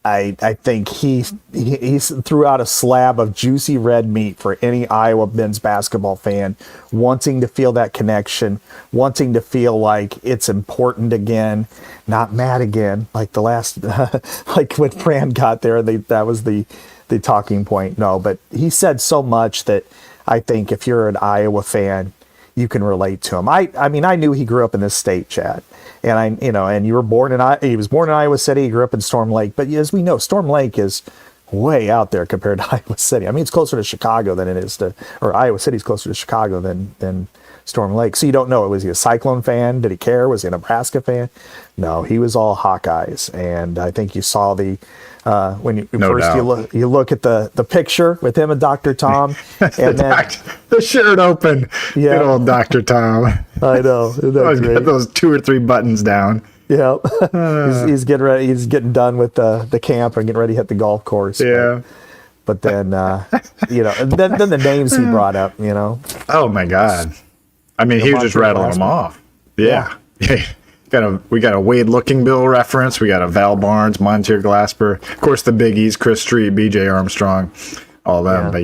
D: I think he threw out a slab of juicy red meat for any Iowa men's basketball fan wanting to feel that connection, wanting to feel like it's important again, not mad again, like the last, like when Fran got there, that was the talking point. No, but he said so much that I think if you're an Iowa fan, you can relate to him. I mean, I knew he grew up in this state, Chad, and and he was born in Iowa City. He grew up in Storm Lake, but as we know, Storm Lake is way out there compared to Iowa City. I mean, it's closer to Chicago than it is or Iowa City's closer to Chicago than Storm Lake. So you don't know. Was he a Cyclone fan? Did he care? Was he a Nebraska fan? No, he was all Hawkeyes, and I think you saw when you look at the picture with him and Dr. Tom, and
C: the shirt open. Yeah, good old Dr. Tom.
D: I know.
C: Got those 2 or 3 buttons down.
D: Yeah, he's getting ready. He's getting done with the camp and getting ready to hit the golf course.
C: Yeah,
D: but then then the names he brought up.
C: Oh my God. I mean, he was just rattling them off. Yeah. We got a Wade Looking Bill reference. We got a Val Barnes, Montier Glasper. Of course, the Biggies, Chris Street, B.J. Armstrong, all them. Yeah. But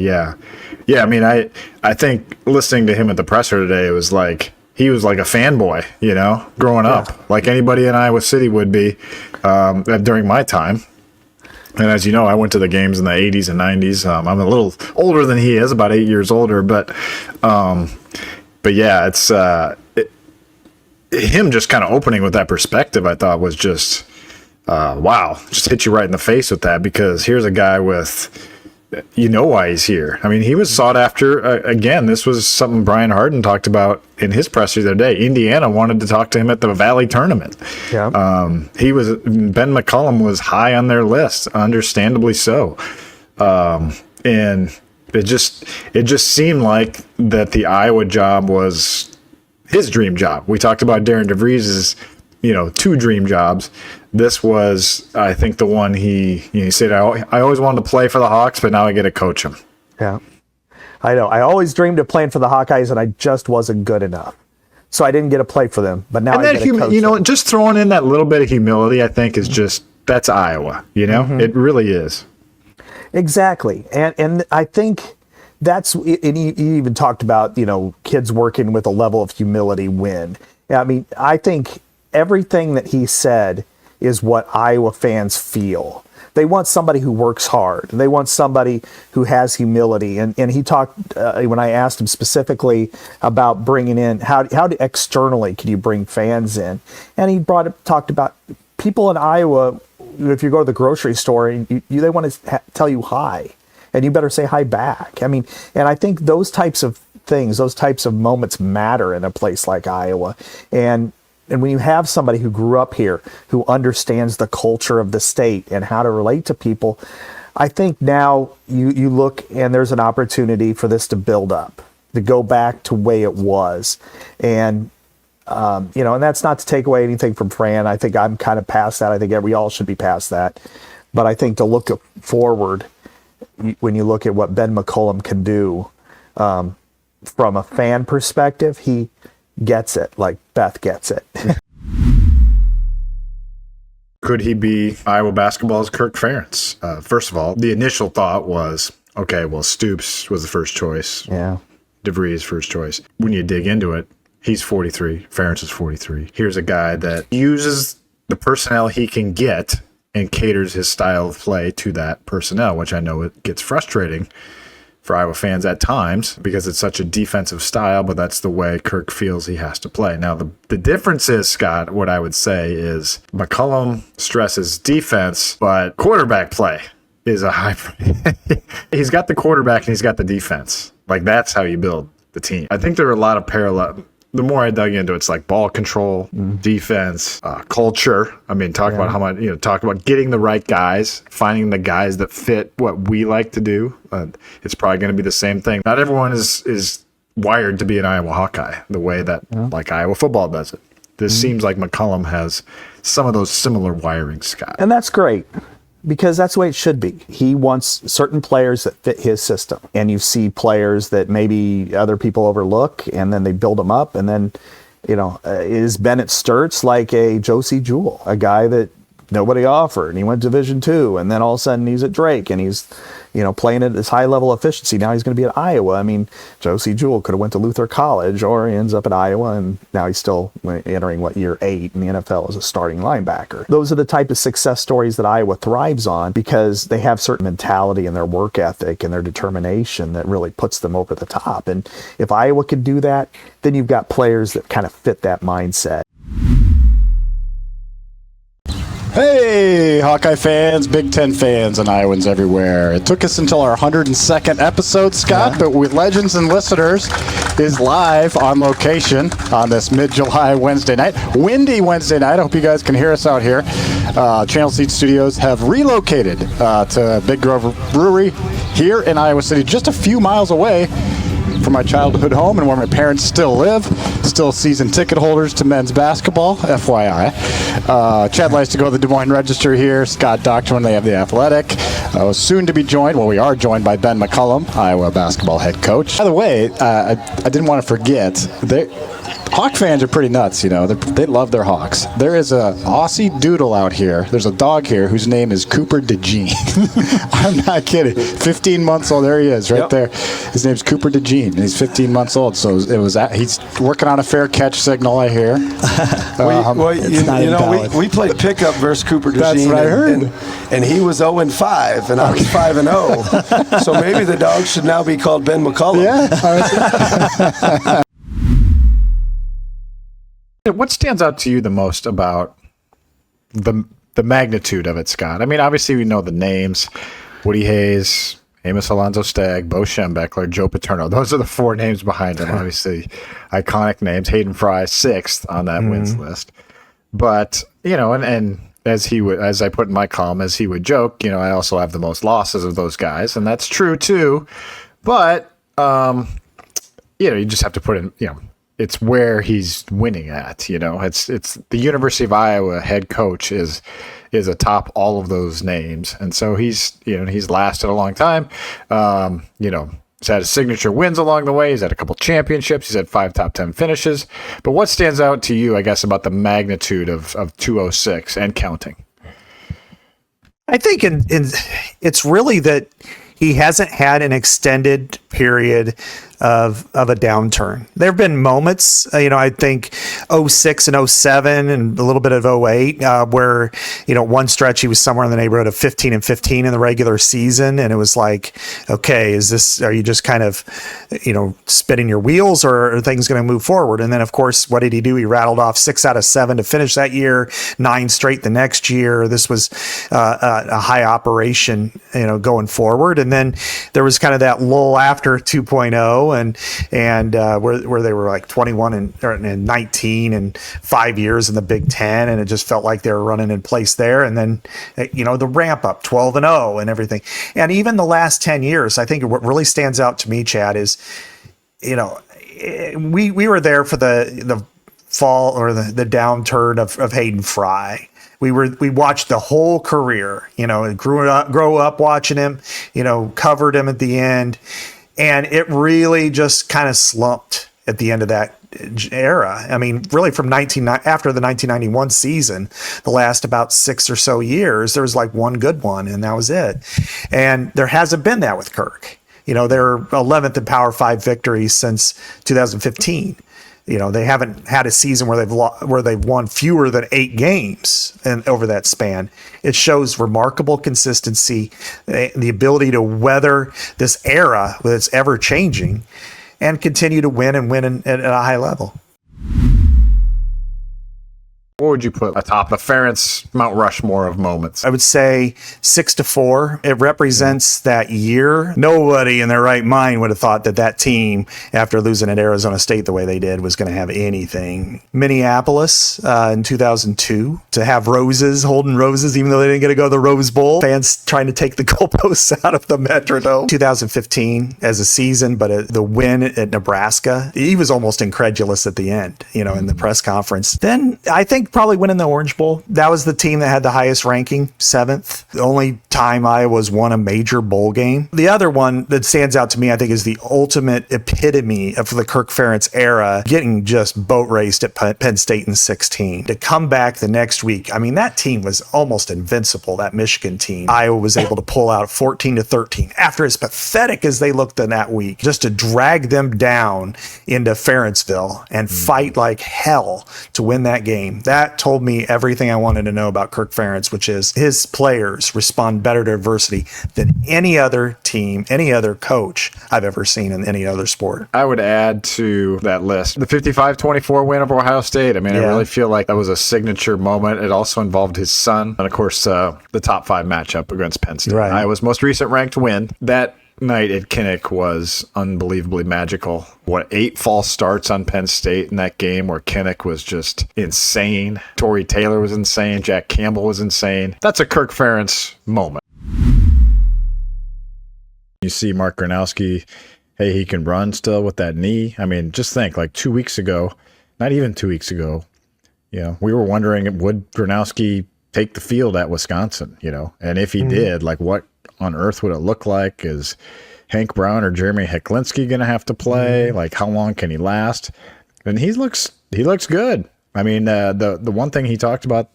C: yeah. I mean, I think listening to him at the presser today, it was like he was like a fanboy, growing up, like anybody in Iowa City would be during my time. And as you know, I went to the games in the 80s and 90s. I'm a little older than he is, about 8 years older, but yeah, it's him just kind of opening with that perspective, I thought was just, wow, just hit you right in the face with that, because here's a guy with, why he's here. I mean, he was sought after. Again, this was something Brian Harden talked about in his presser the other day. Indiana wanted to talk to him at the Valley tournament.
D: Yeah.
C: Ben McCollum was high on their list, understandably so. And it just seemed like that the Iowa job was his dream job. We talked about Darren DeVries's, 2 dream jobs. This was, I think, the one he said, I always wanted to play for the Hawks, but now I get to coach them.
D: Yeah, I know. I always dreamed of playing for the Hawkeyes, and I just wasn't good enough. So I didn't get to play for them, but now I get to coach them.
C: Just throwing in that little bit of humility, I think, is just, that's Iowa, It really is.
D: Exactly. And I think that's, and he even talked about, kids working with a level of humility win. I mean, I think everything that he said is what Iowa fans feel. They want somebody who works hard. They want somebody who has humility. And he talked, when I asked him specifically about bringing in, how externally can you bring fans in? And he talked about people in Iowa, if you go to the grocery store, they want to tell you hi, and you better say hi back. I mean, and I think those types of things, those types of moments matter in a place like Iowa. And when you have somebody who grew up here, who understands the culture of the state and how to relate to people, I think now you look and there's an opportunity for this to build up, to go back to the way it was. And, and that's not to take away anything from Fran. I think I'm kind of past that. I think we all should be past that. But I think to look forward, when you look at what Ben McCollum can do from a fan perspective, he gets it like Beth gets it.
C: Could he be Iowa basketball's Kirk Ferentz? First of all, the initial thought was, okay, well, Stoops was the first choice.
D: Yeah.
C: DeVries first choice. When you dig into it, he's 43. Ferentz is 43. Here's a guy that uses the personnel he can get and caters his style of play to that personnel, which I know it gets frustrating for Iowa fans at times because it's such a defensive style, but that's the way Kirk feels he has to play. Now, the difference is, Scott, what I would say is McCollum stresses defense, but quarterback play is a high. He's got the quarterback and he's got the defense. Like, that's how you build the team. I think there are a lot of parallel. The more I dug into it, it's like ball control, defense, culture. I mean, talk about how much, talk about getting the right guys, finding the guys that fit what we like to do. It's probably going to be the same thing. Not everyone is wired to be an Iowa Hawkeye the way that like Iowa football does it. This seems like McCollum has some of those similar wirings, Scott.
D: And that's great, because that's the way it should be. He wants certain players that fit his system. And you see players that maybe other people overlook, and then they build them up. And then, is Bennett Sturts like a Josie Jewell, a guy that nobody offered, and he went to Division II, and then all of a sudden he's at Drake, and he's, playing at this high level of efficiency. Now he's going to be at Iowa. I mean, Josie Jewell could have went to Luther College, or he ends up at Iowa, and now he's still entering year 8 in the NFL as a starting linebacker. Those are the type of success stories that Iowa thrives on, because they have certain mentality in their work ethic and their determination that really puts them over the top. And if Iowa can do that, then you've got players that kind of fit that mindset.
F: Hey, Hawkeye fans, Big Ten fans, and Iowans everywhere. It took us until our 102nd episode, Scott, but with Legends and Listeners is live on location on this mid-July Wednesday night. Windy Wednesday night. I hope you guys can hear us out here. Channel Seed Studios have relocated to Big Grove Brewery here in Iowa City, just a few miles away from my childhood home and where my parents still live. Still season ticket holders to men's basketball, FYI. Chad Leistikow of the Des Moines Register here. Scott Dochterman, they have the Athletic. Soon to be joined, we are joined by Ben McCollum, Iowa basketball head coach. By the way, I didn't want to forget, Hawk fans are pretty nuts, They love their Hawks. There is a Aussie doodle out here. There's a dog here whose name is Cooper DeJean. I'm not kidding. 15 months old. There he is, right there. His name's Cooper DeJean, and he's 15 months old. So he's working on a fair catch signal, I hear.
G: We played pickup versus Cooper DeJean.
F: That's what I heard.
G: And he was 0-5, and I was 5-0. So maybe the dog should now be called Ben McCollum.
F: Yeah.
C: What stands out to you the most about the magnitude of it, Scott? I mean, obviously we know the names: Woody Hayes, Amos Alonzo Stagg, Bo Schembechler, Joe Paterno. Those are the four names behind him. Obviously, iconic names. Hayden Fry, sixth on that wins list. But and as I put in my column, as he would joke, I also have the most losses of those guys, and that's true too. But you just have to put in, it's where he's winning at. It's the University of Iowa head coach is atop all of those names, and so he's lasted a long time. He's had his signature wins along the way. He's had a couple championships. He's had 5 top 10 finishes. But what stands out to you, I guess, about the magnitude of 206 and counting?
D: I think it's really that he hasn't had an extended period of a downturn. There have been moments, I think 06 and 07 and a little bit of 08, where, one stretch he was somewhere in the neighborhood of 15 and 15 in the regular season. And it was like, okay, are you just kind of, spinning your wheels, or are things going to move forward? And then of course, what did he do? He rattled off 6 out of 7 to finish that year, 9 straight the next year. This was a high operation, going forward. And then there was kind of that lull after 2.0 and where they were like 21 and 19 and 5 years in the Big Ten, and it just felt like they were running in place there. And then the ramp up 12 and 0 and everything. And even the last 10 years, I think what really stands out to me, Chad, is we were there for the fall or the downturn of Hayden Fry. We watched the whole career, grow up watching him, covered him at the end. And it really just kind of slumped at the end of that era. I mean, really from after the 1991 season, the last about 6 or so years, there was like one good one, and that was it. And there hasn't been that with Kirk. Their 11th in Power 5 victories since 2015. They haven't had a season where they've won fewer than 8 games over that span. It shows remarkable consistency, the ability to weather this era with its ever changing, and continue to win at a high level.
C: What would you put atop the Ferentz Mount Rushmore of moments?
D: I would say 6-4. It represents that year. Nobody in their right mind would have thought that team, after losing at Arizona State the way they did, was going to have anything. Minneapolis in 2002, to have holding roses, even though they didn't get to go to the Rose Bowl. Fans trying to take the goalposts out of the Metrodome. 2015 as a season, but the win at Nebraska, he was almost incredulous at the end, in the press conference. Then I think probably winning the Orange Bowl. That was the team that had the highest ranking, 7th. The only time Iowa's won a major bowl game. The other one that stands out to me, I think, is the ultimate epitome of the Kirk Ferentz era, getting just boat raced at Penn State in 16. To come back the next week, I mean, that team was almost invincible, that Michigan team. Iowa was able to pull out 14-13 after as pathetic as they looked in that week, just to drag them down into Ferentzville and fight like hell to win that game. That told me everything I wanted to know about Kirk Ferentz, which is his players respond better to adversity than any other team, any other coach I've ever seen in any other sport.
C: I would add to that list the 55-24 win over Ohio State. I mean, I really feel like that was a signature moment. It also involved his son, and of course, the top 5 matchup against Penn State. Right. Iowa's most recent ranked win. That night at Kinnick was unbelievably magical. 8 false starts on Penn State in that game, where Kinnick was just insane. Torrey Taylor was insane. Jack Campbell was insane. That's a Kirk Ferentz moment. You see Mark Gronowski, hey, he can run still with that knee. I mean, just think, like 2 weeks ago, not even 2 weeks ago, we were wondering, would Gronowski take the field at Wisconsin, and if he did, like, what on earth would it look like? Is Hank Brown or Jeremy Heklinski going to have to play? Like, how long can he last? And he looks good. I mean, the one thing he talked about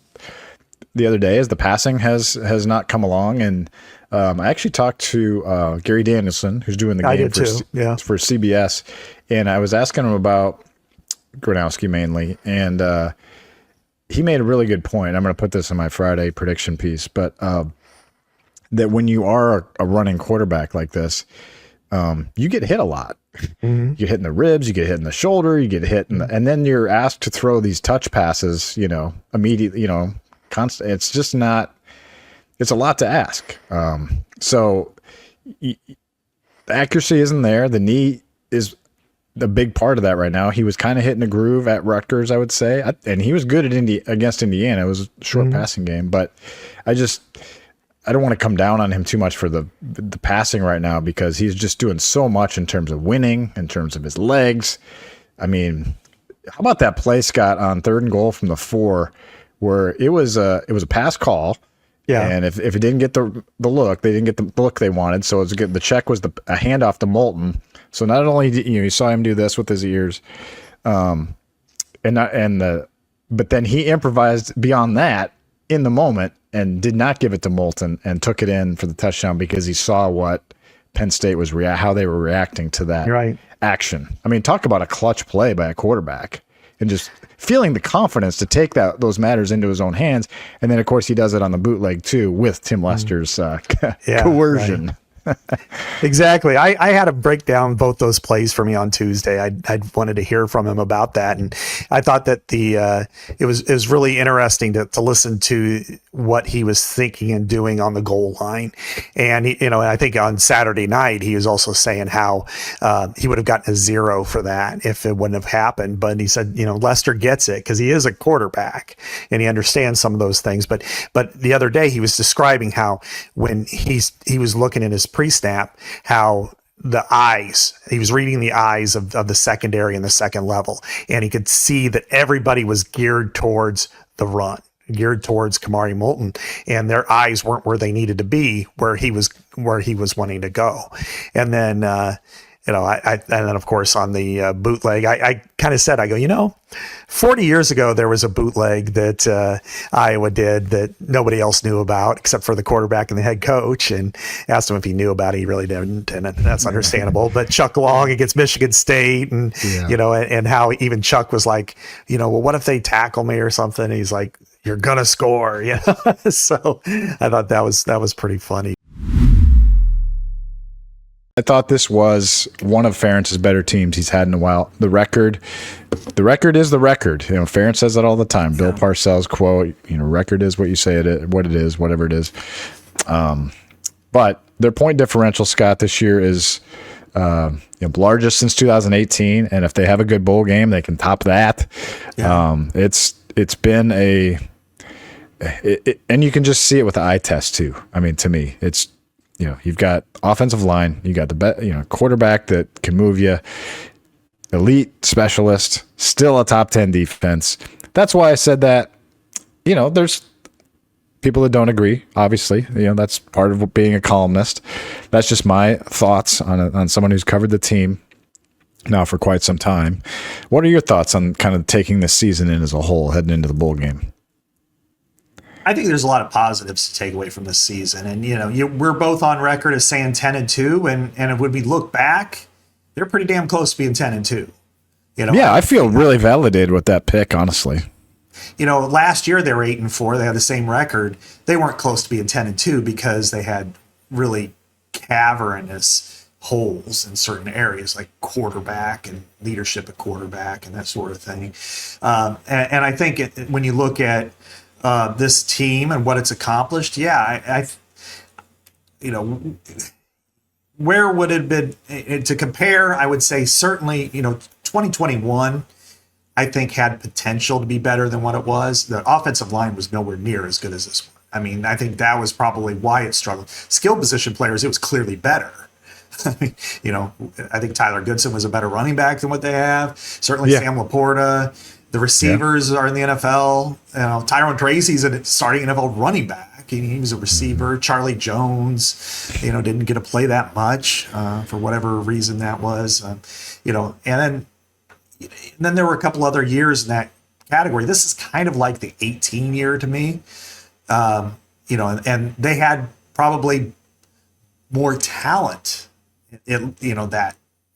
C: the other day is the passing has not come along. And I actually talked to Gary Danielson, who's doing the game for CBS, and I was asking him about Gronowski mainly, and he made a really good point. I'm going to put this in my Friday prediction piece, but that when you are a running quarterback like this, you get hit a lot. You get hit in the ribs, you get hit in the shoulder, you get hit and then you're asked to throw these touch passes, immediately, constant. It's just not, it's a lot to ask. So the accuracy isn't there. The knee is the big part of that right now. He was kind of hitting a groove at Rutgers, I would say. And he was good at against Indiana. It was a short passing game, but I don't want to come down on him too much for the passing right now because he's just doing so much in terms of winning, in terms of his legs. I mean, how about that play, Scott, on 3rd and goal from the 4, where it was a pass call. Yeah. And if it didn't get the look, they didn't get the look they wanted. So the check was a handoff to Moulton. So not only you saw him do this with his ears, but then he improvised beyond that in the moment and did not give it to Moulton and took it in for the touchdown because he saw what Penn State was how they were reacting to that action. I mean, talk about a clutch play by a quarterback and just feeling the confidence to take those matters into his own hands. And then, of course, he does it on the bootleg too with Tim Lester's coercion.
H: Right. Exactly. I had to break down both those plays for me on Tuesday. I wanted to hear from him about that, and I thought that it was really interesting to listen to what he was thinking and doing on the goal line. And I think on Saturday night he was also saying how he would have gotten a 0 for that if it wouldn't have happened. But he said, Lester gets it because he is a quarterback and he understands some of those things. But the other day he was describing how when he was looking at his pre-snap, how he was reading the eyes of the secondary and the second level, and he could see that everybody was geared towards the run, geared towards Kamari Moulton, and their eyes weren't where they needed to be, where he was wanting to go. And then and then of course on the bootleg, I kind of said, 40 years ago there was a bootleg that Iowa did that nobody else knew about except for the quarterback and the head coach, and asked him if he knew about it. He really didn't, and that's understandable. But Chuck Long against Michigan State, and and how even Chuck was like, well, what if they tackle me or something? And he's like, you're gonna score, So I thought that was pretty funny.
C: I thought this was one of Ferentz's better teams he's had in a while. The record is the record. Ferentz says that all the time. Bill Parcells quote, record is what you say it is, what it is, whatever it is. But their point differential, Scott, this year is largest since 2018, and if they have a good bowl game, they can top that. Yeah. It's been and you can just see it with the eye test too. I mean, to me, it's. You've got offensive line, you got the quarterback that can move you, elite specialist, still a top 10 defense. That's why I said that. There's people that don't agree. Obviously, that's part of being a columnist. That's just my thoughts on someone who's covered the team now for quite some time. What are your thoughts on kind of taking this season in as a whole, heading into the bowl game?
E: I think there's a lot of positives to take away from this season. And, we're both on record as saying 10-2. And when we look back, they're pretty damn close to being 10-2.
C: Yeah, I feel really validated with that pick, honestly.
E: Last year they were 8-4. They had the same record. They weren't close to being 10-2 because they had really cavernous holes in certain areas like quarterback and leadership at quarterback and that sort of thing. And I think when you look at this team and what it's accomplished, where would it have been to compare? I would say certainly, 2021, I think had potential to be better than what it was. The offensive line was nowhere near as good as this one. I mean, I think that was probably why it struggled. Skill position players, it was clearly better. I mean, I think Tyler Goodson was a better running back than what they have. Certainly Sam Laporta. The receivers are in the NFL. Tyrone Tracy's a starting NFL running back. He was a receiver. Charlie Jones, didn't get to play that much for whatever reason that was. And then there were a couple other years in that category. This is kind of like the 18 year to me. And they had probably more talent.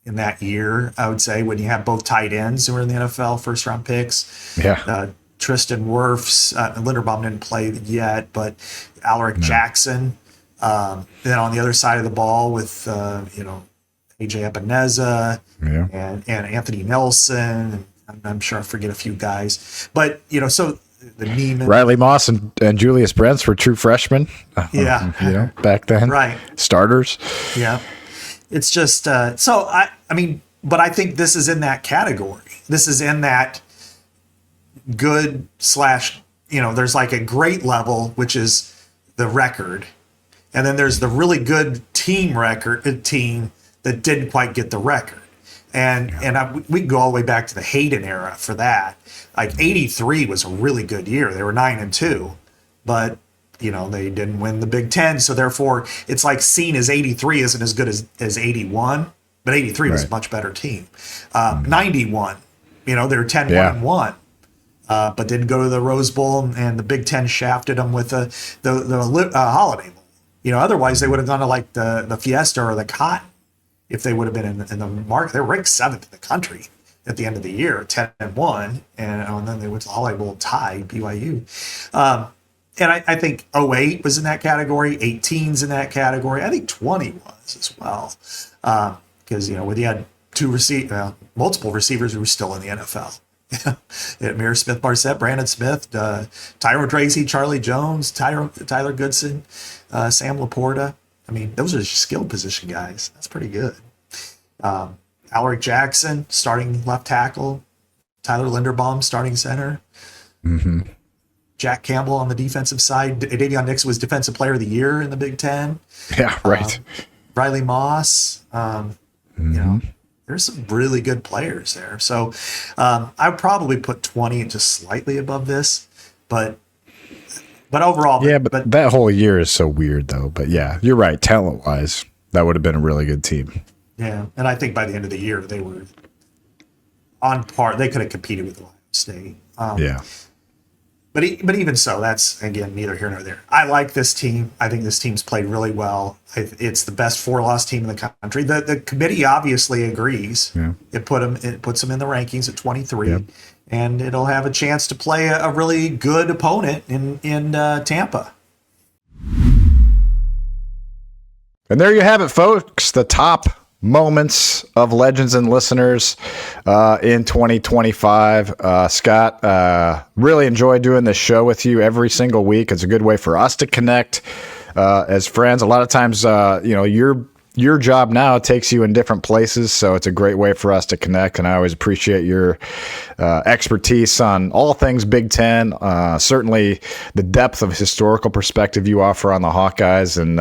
E: In that year, I would say, when you have both tight ends who were in the NFL first round picks. Yeah. Tristan Wirfs, Linderbaum didn't play yet, but Alaric Jackson. Then on the other side of the ball with, AJ Epineza
C: Yeah.
E: and Anthony Nelson. I'm sure I forget a few guys, but so the Neiman,
C: Riley Moss and Julius Brents were true freshmen.
E: Yeah.
C: Back then.
E: Right.
C: Starters.
E: Yeah. It's just so I mean, but I think this is in that category. This is in that good / there's like a great level, which is the record, and then there's the really good team that didn't quite get the record. We can go all the way back to the Hayden era for that. Like 83 was a really good year. They were 9-2, but they didn't win the Big Ten. So therefore it's like seen as 83 isn't as good as 81, but 83 was a much better team. 91, they were 10-1-1, but didn't go to the Rose Bowl, and the Big Ten shafted them with the Holiday Bowl. Otherwise they would have gone to like the Fiesta or the Cotton if they would have been in the market. They were ranked 7th in the country at the end of the year, 10-1, and then they went to the Holiday Bowl, tied BYU. And I think 08 was in that category, 18's in that category. I think 20 was as well, because when you had multiple receivers who were still in the NFL. Amir Smith-Marset, Brandon Smith, Tyrone Tracy, Charlie Jones, Tyler Goodson, Sam Laporta. I mean, those are skill position guys. That's pretty good. Alaric Jackson, starting left tackle. Tyler Linderbaum, starting center.
C: Mm-hmm.
E: Jack Campbell on the defensive side. Davion Nixon was Defensive Player of the Year in the Big Ten.
C: Yeah, right.
E: Riley Moss. There's some really good players there. So I would probably put 20 just slightly above this, but overall.
C: Yeah, but that whole year is so weird, though. But yeah, you're right. Talent-wise, that would have been a really good team.
E: Yeah, and I think by the end of the year, they were on par. They could have competed with Ohio State.
C: Yeah.
E: But even so, that's, again, neither here nor there. I like this team. I think this team's played really well. It's the best 4-loss team in the country. The committee obviously agrees.
C: Yeah.
E: It puts them in the rankings at 23, and it'll have a chance to play a really good opponent in Tampa.
C: And there you have it, folks. The top moments of Legends and Listeners in 2025. Scott, really enjoy doing this show with you every single week. It's a good way for us to connect as friends. A lot of times, your job now takes you in different places, so it's a great way for us to connect, and I always appreciate your expertise on all things Big Ten, certainly the depth of historical perspective you offer on the Hawkeyes, and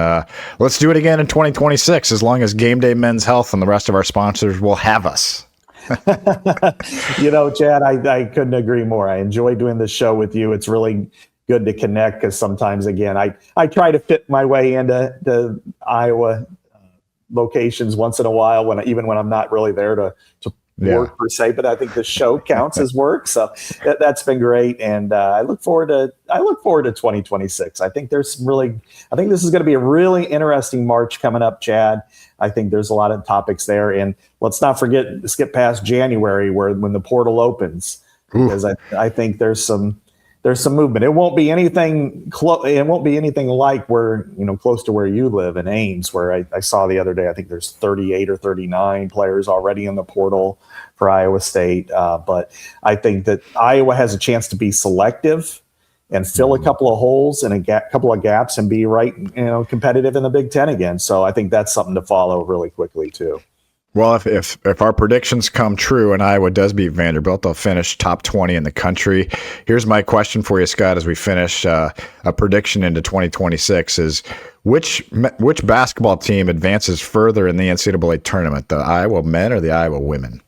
C: let's do it again in 2026 as long as Game Day Men's Health and the rest of our sponsors will have us.
D: Chad, I couldn't agree more. I enjoy doing this show with you. It's really good to connect because sometimes, again, I try to fit my way into the Iowa locations once in a while when I'm not really there to work per se, but I think the show counts as work. So that's been great. And I look forward to 2026. I think this is going to be a really interesting March coming up, Chad. I think there's a lot of topics there, and let's not skip past January when the portal opens, because I think there's some movement. It won't be anything It won't be anything like where, close to where you live in Ames, where I saw the other day, I think there's 38 or 39 players already in the portal for Iowa State. But I think that Iowa has a chance to be selective and fill a couple of holes and a couple of gaps and be competitive in the Big Ten again. So I think that's something to follow really quickly too.
C: Well, if our predictions come true and Iowa does beat Vanderbilt, they'll finish top 20 in the country. Here's my question for you, Scott, as we finish a prediction into 2026 is which basketball team advances further in the NCAA tournament, the Iowa men or the Iowa women?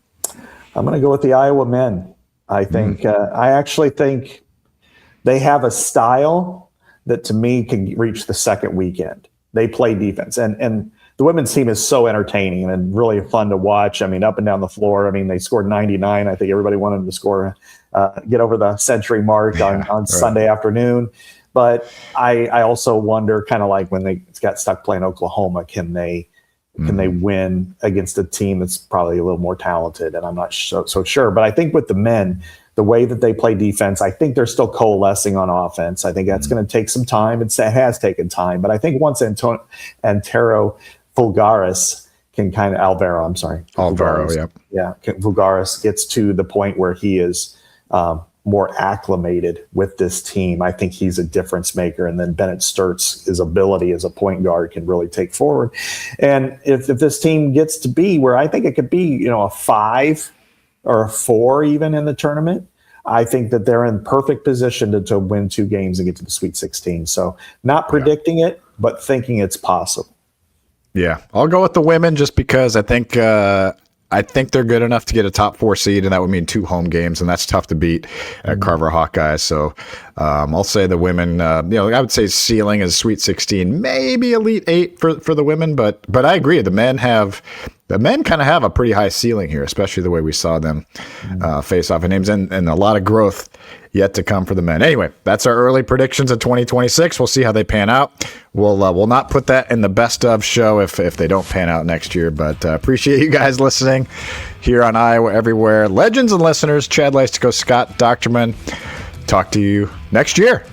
D: I'm going to go with the Iowa men. I think I actually think they have a style that to me can reach the second weekend. They play defense and the women's team is so entertaining and really fun to watch. I mean, up and down the floor. I mean, they scored 99. I think everybody wanted them to score, get over the century mark on Sunday afternoon. But I also wonder, kind of like when they got stuck playing Oklahoma, can they win against a team that's probably a little more talented? And I'm not so sure. But I think with the men, the way that they play defense, I think they're still coalescing on offense. I think that's going to take some time. It has taken time. But I think once Antero Fulgaris can kind of Alvaro. I'm sorry,
C: Alvaro.
D: Vugaris. Yeah, Vugaris gets to the point where he is more acclimated with this team. I think he's a difference maker, and then Bennett Sturt's his ability as a point guard can really take forward. And if this team gets to be where I think it could be, a 5 or a 4 even in the tournament, I think that they're in perfect position to win 2 games and get to the Sweet 16. So not predicting it, but thinking it's possible.
C: Yeah, I'll go with the women just because I think they're good enough to get a top 4 seed, and that would mean 2 home games, and that's tough to beat at Carver Hawkeyes. So I'll say the women. I would say ceiling is Sweet 16, maybe Elite 8 for the women, but I agree. The men kind of have a pretty high ceiling here, especially the way we saw them face off in names, and a lot of growth yet to come for the men. Anyway, that's our early predictions of 2026. We'll see how they pan out. We'll not put that in the best of show if they don't pan out next year, but appreciate you guys listening here on Iowa Everywhere. Legends and listeners, Chad Leistikow, Scott Dochterman. Talk to you next year.